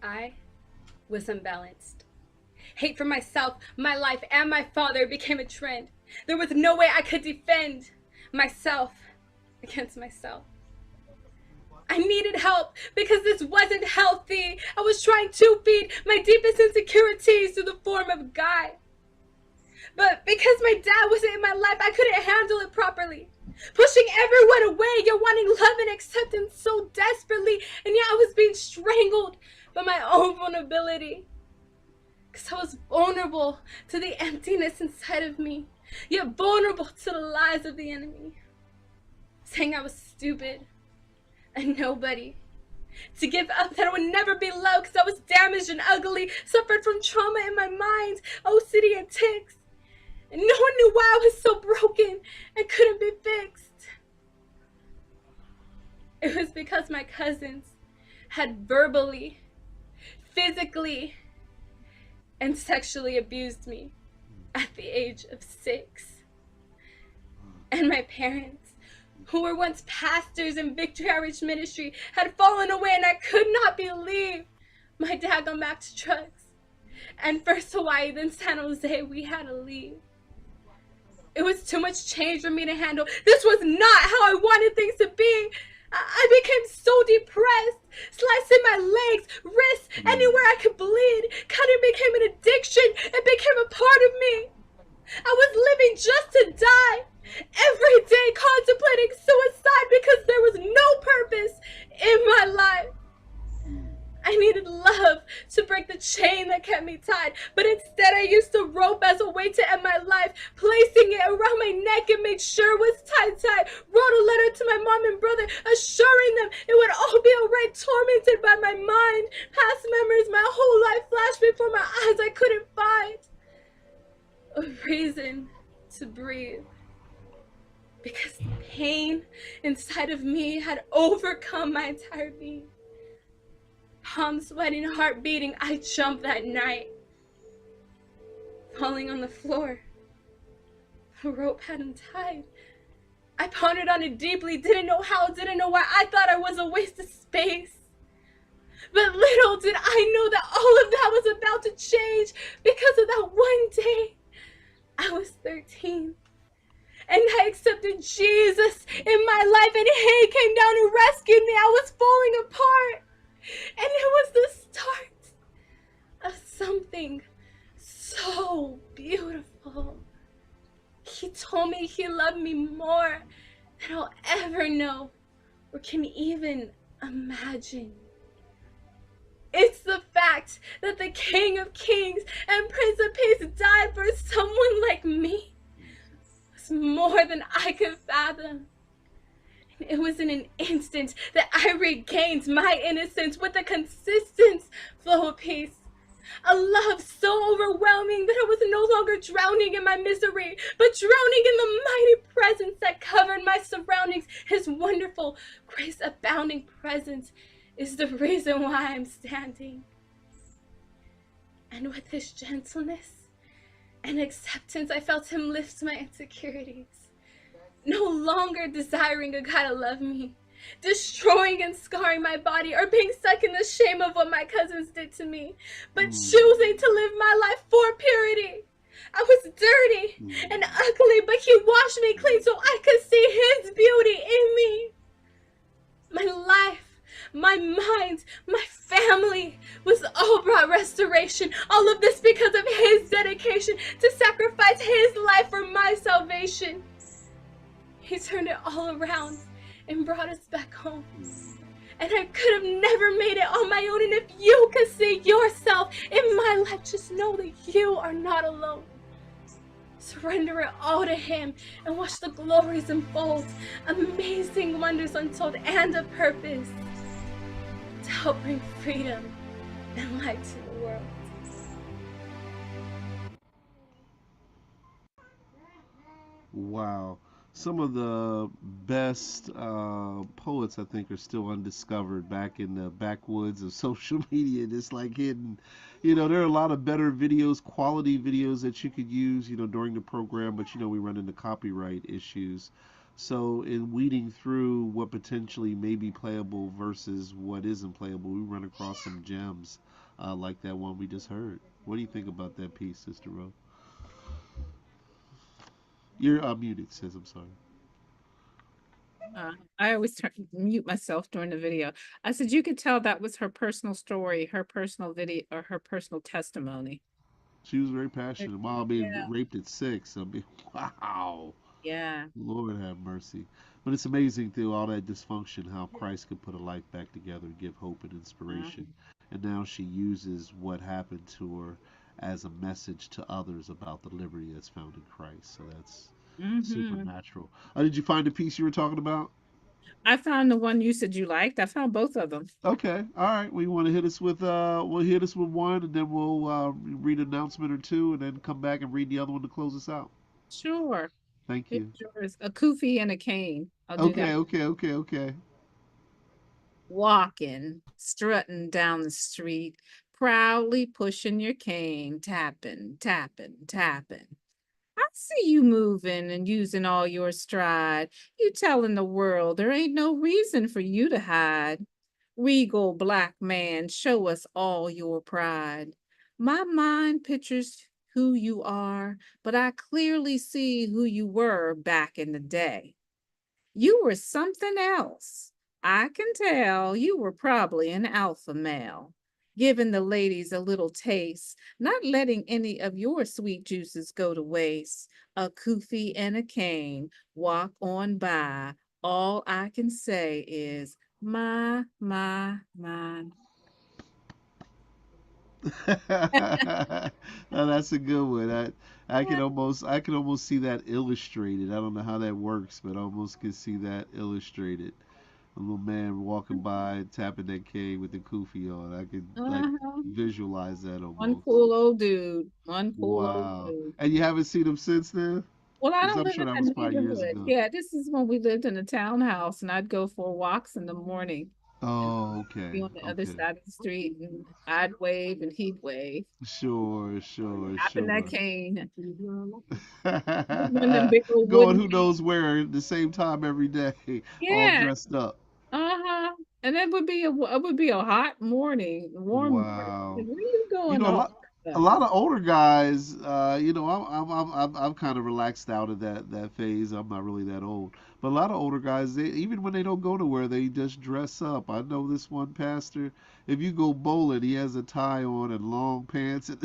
I was unbalanced. Hate for myself, my life, and my father became a trend. There was no way I could defend myself against myself. I needed help because this wasn't healthy. I was trying to feed my deepest insecurities through the form of God. But because my dad wasn't in my life, I couldn't handle it properly. Pushing everyone away, yet wanting love and acceptance so desperately, and yet I was being strangled but my own vulnerability. Because I was vulnerable to the emptiness inside of me, yet vulnerable to the lies of the enemy. Saying I was stupid, a nobody, to give up that I would never be loved because I was damaged and ugly, suffered from trauma in my mind, OCD and tics. And no one knew why I was so broken and couldn't be fixed. It was because my cousins had verbally, physically, and sexually abused me at the age of 6. And my parents, who were once pastors in Victory Outreach Ministry, had fallen away, and I could not believe my dad gone back to drugs. And first Hawaii, then San Jose, we had to leave. It was too much change for me to handle. This was not how I wanted things to be. I became so depressed, slicing my legs, wrists, anywhere I could bleed. Cutting became an addiction. It became a part of me. I was living just to die. Every day contemplating suicide because there was no purpose in my life. I needed love to break the chain that kept me tied, but instead I used the rope as a way to end my life, placing it around my neck and made sure it was tight. Wrote a letter to my mom and brother, assuring them it would all be alright, tormented by my mind. Past memories, my whole life flashed before my eyes. I couldn't find a reason to breathe, because the pain inside of me had overcome my entire being. Palms sweating, heart beating, I jumped that night, falling on the floor. The rope hadn't tied. I pondered on it deeply, didn't know how, didn't know why. I thought I was a waste of space. But little did I know that all of that was about to change because of that one day. I was 13. And I accepted Jesus in my life, and he came down and rescued me. I was falling apart. And it was the start of something so beautiful. He told me he loved me more than I'll ever know or can even imagine. It's the fact that the King of Kings and Prince of Peace died for someone like me. It was more than I could fathom. It was in an instant that I regained my innocence with a consistent flow of peace. A love so overwhelming that I was no longer drowning in my misery, but drowning in the mighty presence that covered my surroundings. His wonderful, grace-abounding presence is the reason why I'm standing. And with his gentleness and acceptance, I felt him lift my insecurities. No longer desiring a God to love me, destroying and scarring my body, or being stuck in the shame of what my cousins did to me, but choosing to live my life for purity. I was dirty and ugly, but he washed me clean so I could see his beauty in me. My life, my mind, my family was all brought restoration. All of this because of his dedication to sacrifice his life for my salvation. He turned it all around and brought us back home. And I could have never made it on my own. And if you could see yourself in my life, just know that you are not alone. Surrender it all to him and watch the glories unfold, amazing wonders untold, and a purpose to help bring freedom and light to the world. Wow. Some of the best poets, I think, are still undiscovered back in the backwoods of social media. It's like hidden. There are a lot of better videos, quality videos that you could use, during the program, but, we run into copyright issues. So in weeding through what potentially may be playable versus what isn't playable, we run across some gems like that one we just heard. What do you think about that piece, Sister Rose? You're muted, sis. I'm sorry. I always mute myself during the video. I said you could tell that was her personal story, her personal video, or her personal testimony. She was very passionate about being Yeah. raped at 6. I mean, wow. Yeah. Lord have mercy. But it's amazing through all that dysfunction how Christ could put a life back together, give hope and inspiration. Mhm. And now she uses what happened to her as a message to others about the liberty that's found in Christ. So that's Mhm. supernatural. Did you find the piece you were talking about? I found the one you said you liked. I found both of them. Okay, all right. We want to hit us with we'll hit us with one, and then we'll read an announcement or two, and then come back and read the other one to close us out. Sure. Thank Here's you. yours. A kufi and a cane. I'll do Okay, that. okay, okay, okay. Walking, strutting down the street, proudly pushing your cane, tapping, tapping, tapping. I see you moving and using all your stride. You telling the world there ain't no reason for you to hide. Regal black man, show us all your pride. My mind pictures who you are, but I clearly see who you were back in the day. You were something else. I can tell you were probably an alpha male, giving the ladies a little taste, not letting any of your sweet juices go to waste. A kufi and a cane walk on by. All I can say is, my. Now that's a good one. I can almost see that illustrated. I don't know how that works, but I almost can see that illustrated. A little man walking by tapping that cane with the kufi on. I could like Uh-huh. visualize that One almost. cool old dude. One cool old Wow. dude. And you haven't seen him since then? Well, I Because don't I'm live sure in that was that 5 years neighborhood. ago. Yeah, this is when we lived in a townhouse, and I'd go for walks in the morning. And Oh, be okay. on the other Okay. side of the street, and I'd wave and he'd wave, Sure, sure, tapping that sure. cane. One of them big old Going wooden who canes. knows where at the same time every day, all Yeah, dressed up. uh-huh. And it would be a hot morning, warm morning. Wow. Like, where are you You going know, all a dressed up? lot of older guys. I'm kind of relaxed out of that phase. I'm not really that old, but a lot of older guys, they even when they don't go nowhere, they just dress up. I know this one pastor. If you go bowling, he has a tie on and long pants and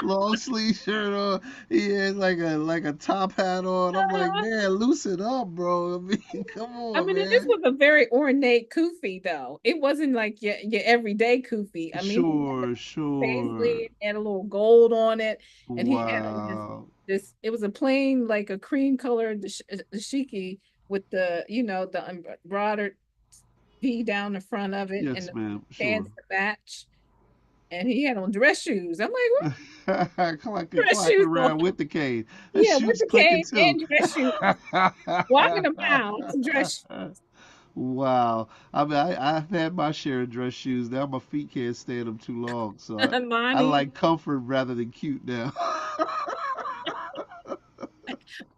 long sleeve shirt on. He has like a top hat on. I'm like, Uh-huh. man, loosen up, bro. I mean, come I on, mean, and this man. was a very ornate kufi, though. It wasn't like your everyday kufi. I mean, he had Sure, sure. paisley, had a little gold on it, and he had on Wow. this. It was a plain, like a cream colored dashiki with the embroidered V down the front of it and Yes, the ma'am. Sure. pants to match. And he had on dress shoes. I'm like, what dress Clacking shoes on? around with the cane. The Yeah, with shoes the clicking cane too. and dress shoes. Walking about some dress Wow. I mean, I've had my share of dress shoes. Now my feet can't stand them too long, so shoes. I Monty, like comfort rather than cute now.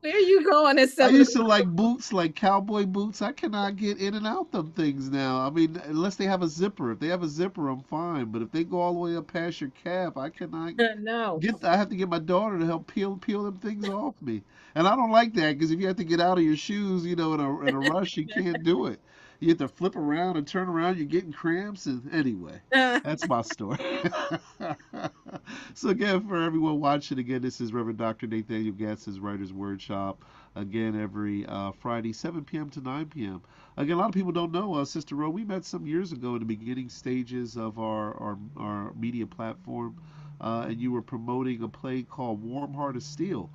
where are you going at I 7 used to like boots, like cowboy boots. I cannot get in and out them things now. I mean, unless they have a zipper. If they have a zipper, I'm fine. But if they go all the way up past your calf, I cannot No. I have to get my daughter to help peel them things off me. And I don't like that because if you have to get out of your shoes, in a rush, you can't do it. You have to flip around and turn around. You're getting cramps. And anyway, that's my story. So again, for everyone watching, again, this is Reverend Dr. Nathaniel Gadsden's Writer's Wordshop. Again, every Friday, 7 p.m. to 9 p.m. Again, a lot of people don't know, Sister Ro, we met some years ago in the beginning stages of our media platform, and you were promoting a play called Warm Heart of Steel.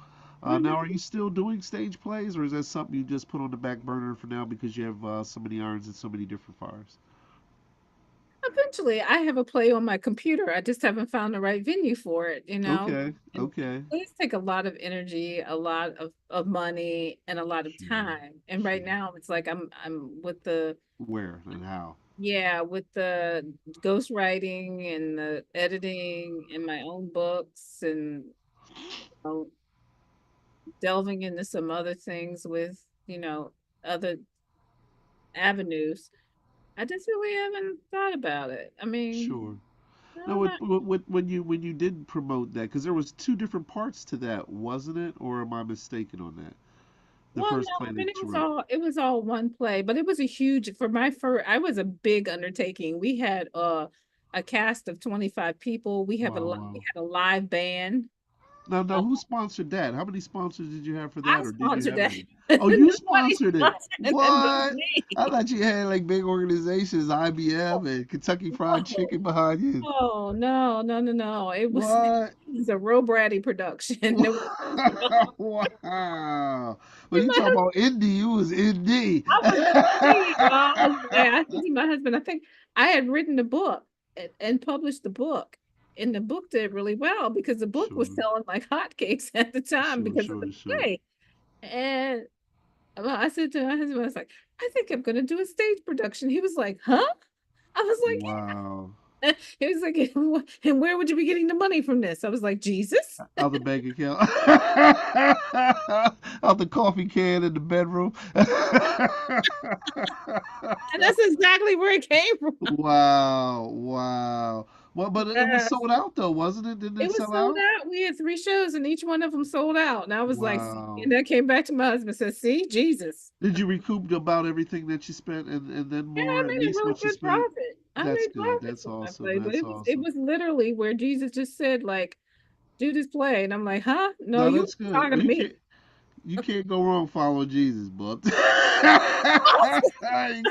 Now, are Mhm. you still doing stage plays, or is that something you just put on the back burner for now because you have so many irons and so many different fires? Eventually, I have a play on my computer. I just haven't found the right venue for it. Okay, And okay. plays take a lot of energy, a lot of money, and a lot of Sure, time. And right sure. now, it's like I'm with the Where and how? yeah, with the ghostwriting and the editing and my own books and know, delving into some other things with other avenues. I just really haven't thought about it. I mean, Sure. I Now, don't know. when you did promote that, because there was two different parts to that, wasn't it? Or am I mistaken on that? The Well, first no, play I mean that you wrote. it was all one play, but it was a huge for my first. I was a big undertaking. We had a cast of 25 people. Wow, We wow. had a live band. Now, who sponsored that? How many sponsors did you have for I that, or did you sponsored have that. any? Oh, you Nobody sponsored it. sponsored that but What? me. I thought you had like big organizations, IBM and Kentucky Fried No, Chicken behind you. no, no, no, no, no. It What? was a real bratty production. There was, Wow. Well, and you my talk about indie, you was indie. I was in D, y'all. I said to my husband, I think I had written the book and published the book. And the book did really well because the book was Sure, selling like hotcakes at the time sure, because of the sure, sure. play. And I said to my husband, I was like, I think I'm gonna do a stage production. He was like, huh? I was like, Wow. yeah. He was like, and where would you be getting the money from this? I was like, Jesus. Out the bank account. Out the coffee can in the bedroom. And that's exactly where it came from. Wow, wow. Well, but it was Yes. sold out though, wasn't it? Didn't It it was sell sold out? out. We had 3 shows and each one of them sold out. And I was like, see, Wow. and that came back to my husband and said, see, Jesus. Did you recoup about everything that you spent and then Yeah, more, I at made a least really what you good spent? profit. I That's made good. profit That's from my awesome. play, but That's it awesome. was literally where Jesus just said, like, do this play. And I'm like, huh? No, No, you that's good. talking Well, to me. you can't go wrong following Jesus, bub. You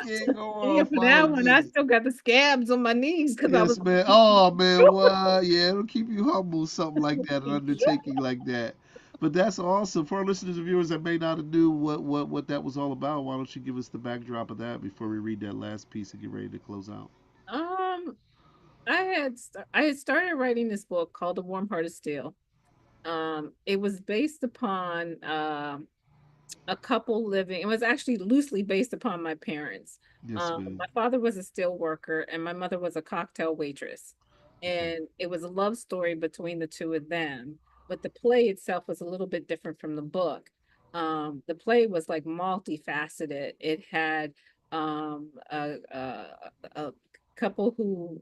can't go Yeah, wrong for that following one, I Jesus. still got the scabs on my knees because I was Yes, man. Oh, man. Well, yeah, it'll keep you humble, something like that, an undertaking like that. But that's awesome. For our listeners and viewers that may not have knew what that was all about, why don't you give us the backdrop of that before we read that last piece and get ready to close out? um, I had started writing this book called The Warm Heart of Steel. It was based upon a couple living. It was actually loosely based upon my parents. Yes, ma'am. My father was a steel worker and my mother was a cocktail waitress. Okay. And it was a love story between the two of them. But the play itself was a little bit different from the book. The play was like multifaceted. It had a couple who,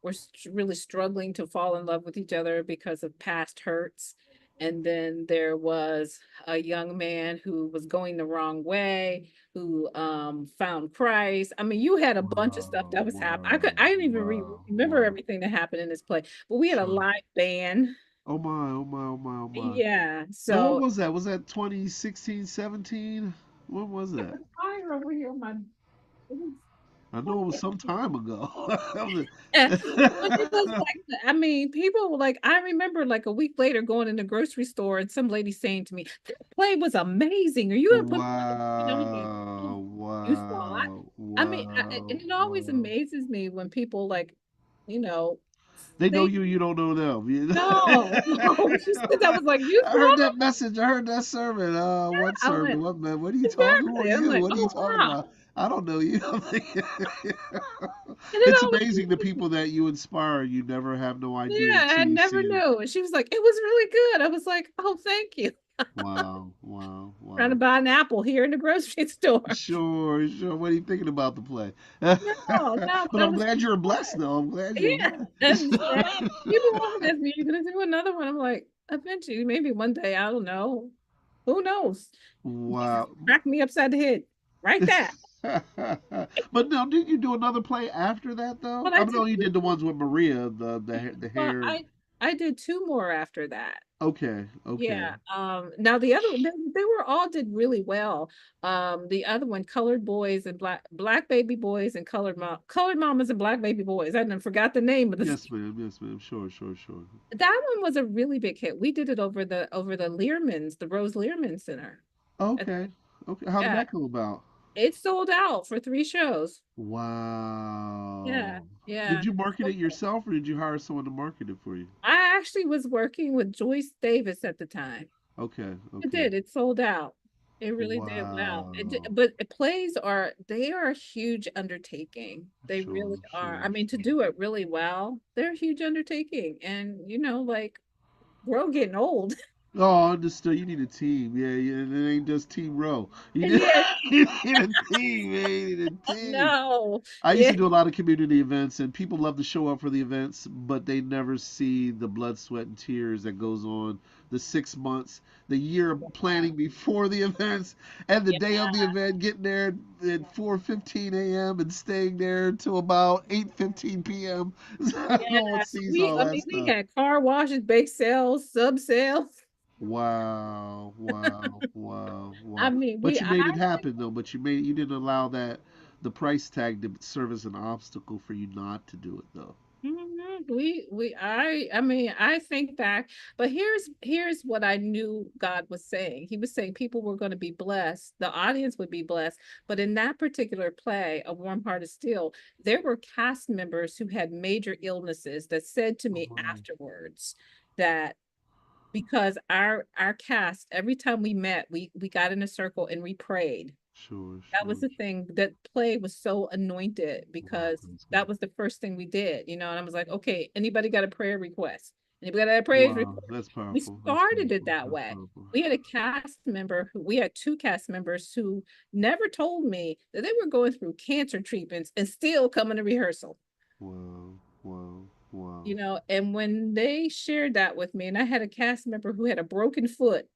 were really struggling to fall in love with each other because of past hurts. And then there was a young man who was going the wrong way, who found Christ. I mean, you had a bunch of stuff Wow, that was happening. wow, I didn't even wow, remember wow. everything that happened in this play, but we had a Sure. live band. Oh my, oh my, oh my, oh my. Yeah, Now, what so was that? Was that 2016, 17? When was that? fire over here, my. It was, I know it was some time ago. but it was like, I mean, people were like, I remember like a week later going in the grocery store and some lady saying to me, "This play was amazing. Are you gonna put it on?" I was like, "Oh, Wow, you saw it." wow, I mean, wow, and it always wow. amazes me when people like, you know, They know say, you, you don't know them. no, no. She said that was like, you I saw heard that message. I heard that sermon. What it? I sermon? went, What man? What are you talking? Who are exactly. I'm you? like, What are you oh talking wow. about? I don't know you. And it It's always amazing the amazes people me. that you inspire. You never have no idea Yeah, I until you never see them. knew. And she was like, it was really good. I was like, oh, thank you. Wow, wow, Trying to wow. buy an apple here in the grocery store. Sure, sure. What are you thinking about the play? No, no, But but I I'm was glad you're blessed, surprised. though. I'm glad you're Yeah. blessed. And she said, people often ask me, you're gonna do another one. I'm like, eventually, maybe one day, I don't know. Who knows? Jesus Wow. cracked me upside the head. Right there. But no, did you do another play after that though? But I I did know you two did the ones with Maria, the well, hair. I did two more after that. Okay, okay. Yeah. Now the other they were all did really well. The other one, Colored Boys and Black Baby Boys and Colored Mamas and Black Baby Boys. I done forgot the name of the Yes, ma'am. Yes, ma'am. Sure, sure, sure. that one was a really big hit. We did it over the Learmans, the Rose Learman Center. Uh, Okay, okay. How did Yeah, that come about? it sold out for 3 shows. Yeah, Wow. yeah. Did you market it yourself, or did you hire someone to market it for you? I actually was working with Joyce Davis at the time. Okay, It okay. did. It sold out. It really did well. Wow. But plays they are a huge undertaking. They Sure, really are. sure, I mean, to sure. do it really well, they're a huge undertaking. And like we're all getting old. Oh, understood. You need a team. Yeah, yeah. It ain't just Team Row. You need, Yes, you need a team, man. You need a team. no, I used yeah, to do a lot of community events, and people love to show up for the events, but they never see the blood, sweat, and tears that goes on the 6 months, the year of planning before the events, and the yeah. day of the event, getting there at 4:15 a.m. and staying there till about 8:15 p.m. No one Yes. sees all I that mean, we stuff. had car washes, bake sales, sub sales. Wow, wow, wow, I wow. mean, But you made it happen though. But you didn't allow that the price tag to serve as an obstacle for you not to do it though. I mean, I think back, but here's what I knew God was saying. He was saying people were going to be blessed, the audience would be blessed. But in that particular play, A Warm Heart of Steel, there were cast members who had major illnesses that said to me Oh, afterwards that because our cast, every time we met, we got in a circle and we prayed. sure, That was sure. the thing. That play was so anointed Wow, because that's that good. was the first thing we did, and I was like, okay, anybody got a prayer request? Anybody got a praise Wow, report? that's We powerful. That's started it powerful. that That's way. powerful. We had a cast member we had two cast members who never told me that they were going through cancer treatments and still coming to rehearsal. Wow, wow, wow. And when they shared that with me, and I had a cast member who had a broken foot,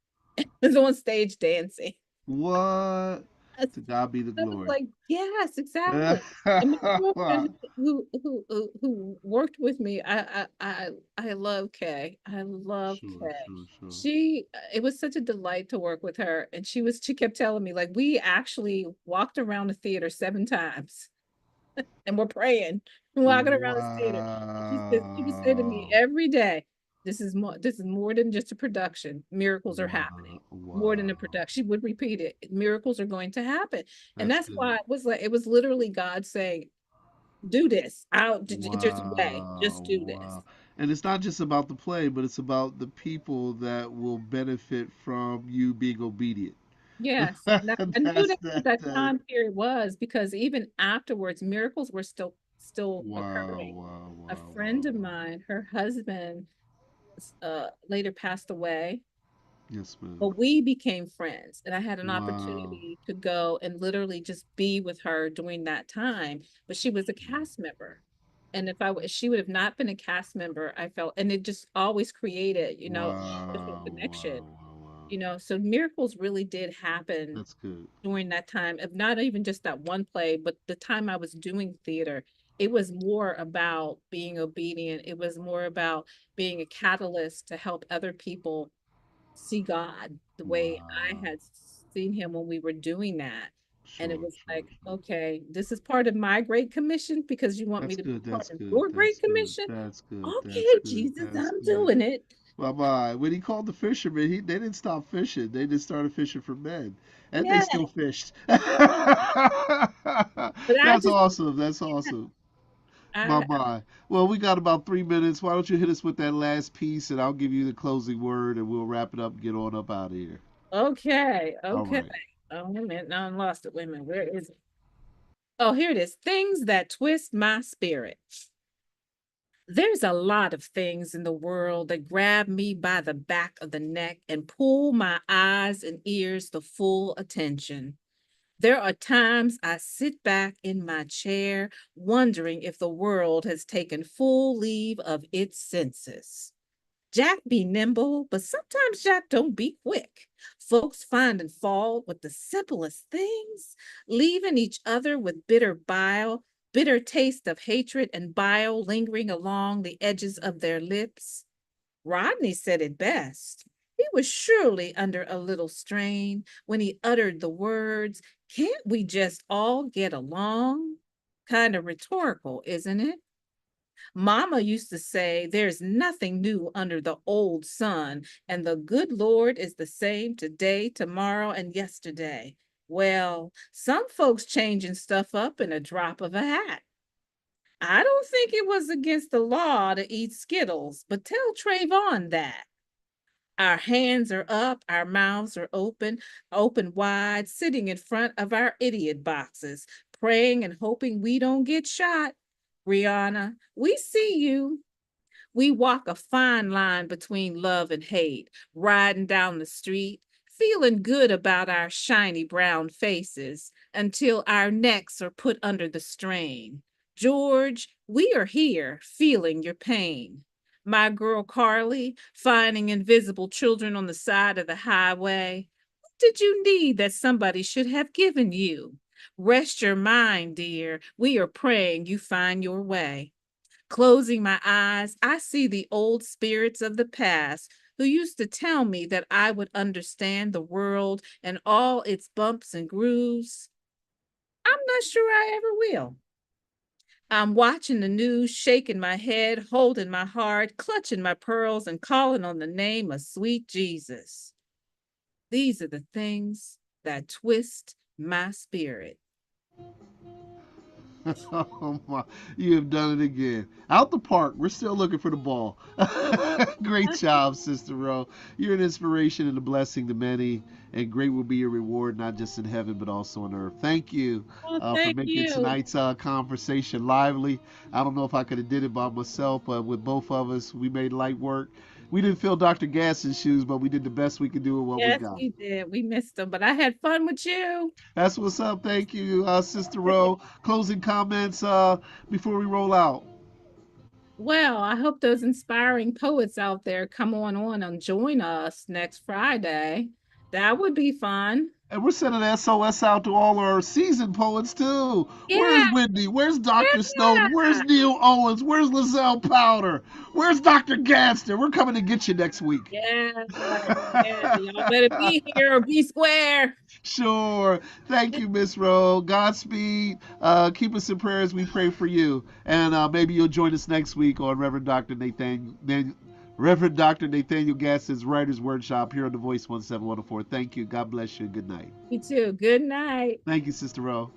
was on stage dancing. What? I To God be the was glory. like, yes, exactly. And my girlfriend who worked with me, I love Kay. I love Sure, Kay. sure, sure. It was such a delight to work with her, and she kept telling me like we actually walked around the theater 7 times and we're praying, walking around the theater. And she would say to me Wow. every day, this is more than just a production. Miracles are happening. Wow. More than a Wow. production. She would repeat it. Miracles are going to happen. And That's that's why good. it was literally God saying, do this. There's a way. Just Wow. do this. Wow. And it's not just about the play, but it's about the people that will benefit from you being obedient. Yes. And I knew That's that's what that that. time period was because even afterwards, miracles were still Wow. occurring. Wow. A Wow. friend of Wow. mine, her husband later passed away, Yes, ma'am. but we became friends, and I had an Wow. opportunity to go and literally just be with her during that time. But she was a cast member, and if she would have not been a cast member, I felt, and it just always created, special Wow. connection. Wow. Wow. Wow. So miracles really did happen That's good. during that time of not even just that one play, but the time I was doing theater. It was more about being obedient. It was more about being a catalyst to help other people see God the way I Wow. had seen him when we were doing that. And it Sure. was Sure. like, Sure. okay, this is part of my great commission because you want me That's to be good. part That's of good. your great That's good. commission. That's good. That's Okay, good. Jesus, That's I'm good. doing it. Bye bye. When he called the fishermen, they didn't stop fishing. They just started fishing for men, and they Yeah. still fished. But I That's just, awesome. That's awesome. Bye I, bye. Well, we got about 3 minutes. Why don't you hit us with that last piece, and I'll give you the closing word, and we'll wrap it up and get on up out of here. okay, All okay. right. Oh, wait a minute. Now I lost it. Wait a minute. Where is it? Oh, here it is. Things that twist my spirit. There's a lot of things in the world that grab me by the back of the neck and pull my eyes and ears to full attention. There are times I sit back in my chair wondering if the world has taken full leave of its senses. Jack be nimble, but sometimes Jack don't be quick. Folks finding fault with the simplest things, leaving each other with bitter bile, bitter taste of hatred and bile lingering along the edges of their lips. Rodney said it best. He was surely under a little strain when he uttered the words, "Can't we just all get along?" Kind of rhetorical, isn't it? Mama used to say, "There's nothing new under the old sun, and the good Lord is the same today, tomorrow, and yesterday." Well, some folks changing stuff up in a drop of a hat. I don't think it was against the law to eat Skittles, but tell Trayvon that. Our hands are up, our mouths are open wide, sitting in front of our idiot boxes, praying and hoping we don't get shot. Brianna, we see you. We walk a fine line between love and hate, riding down the street, feeling good about our shiny brown faces until our necks are put under the strain. George, we are here feeling your pain. My girl Carly, finding invisible children on the side of the highway. What did you need that somebody should have given you? Rest your mind, dear. We are praying you find your way. Closing my eyes, I see the old spirits of the past who used to tell me that I would understand the world and all its bumps and grooves. I'm not sure I ever will. I'm watching the news, shaking my head, holding my heart, clutching my pearls, and calling on the name of sweet Jesus. These are the things that twist my spirit. Oh my, you have done it again. Out the park. We're still looking for the ball. Great job, Sister Ro. You're an inspiration and a blessing to many, and great will be your reward, not just in heaven, but also on earth. Thank you Oh, for thank making you. tonight's conversation lively. I don't know if I could have did it by myself, but with both of us, we made light work. We didn't fill Dr. Gass's shoes, but we did the best we could do with what we Yes, got. we did. We missed them, but I had fun with you. That's what's up. Thank you, Sister Ro. Closing comments before we roll out. Well, I hope those inspiring poets out there come on and join us next Friday. That would be fun. And we're sending SOS out to all our seasoned poets too. Where's Yeah, Whitney? Where's Dr. Snowden? Where's yeah, Neil Owens? Where's Lizelle Powder? Where's Dr. Gadsden? We're coming to get you next week. yeah, yeah. Y'all better be here or be square. Sure. Thank you, Miss Rowe. Godspeed. Keep us in prayer as we pray for you. And maybe you'll join us next week on Reverend Dr. Nathaniel Gadsden's Writer's Workshop here on The Voice 17104. Thank you. God bless you. Good night. You too. Good night. Thank you, Sister Rowe.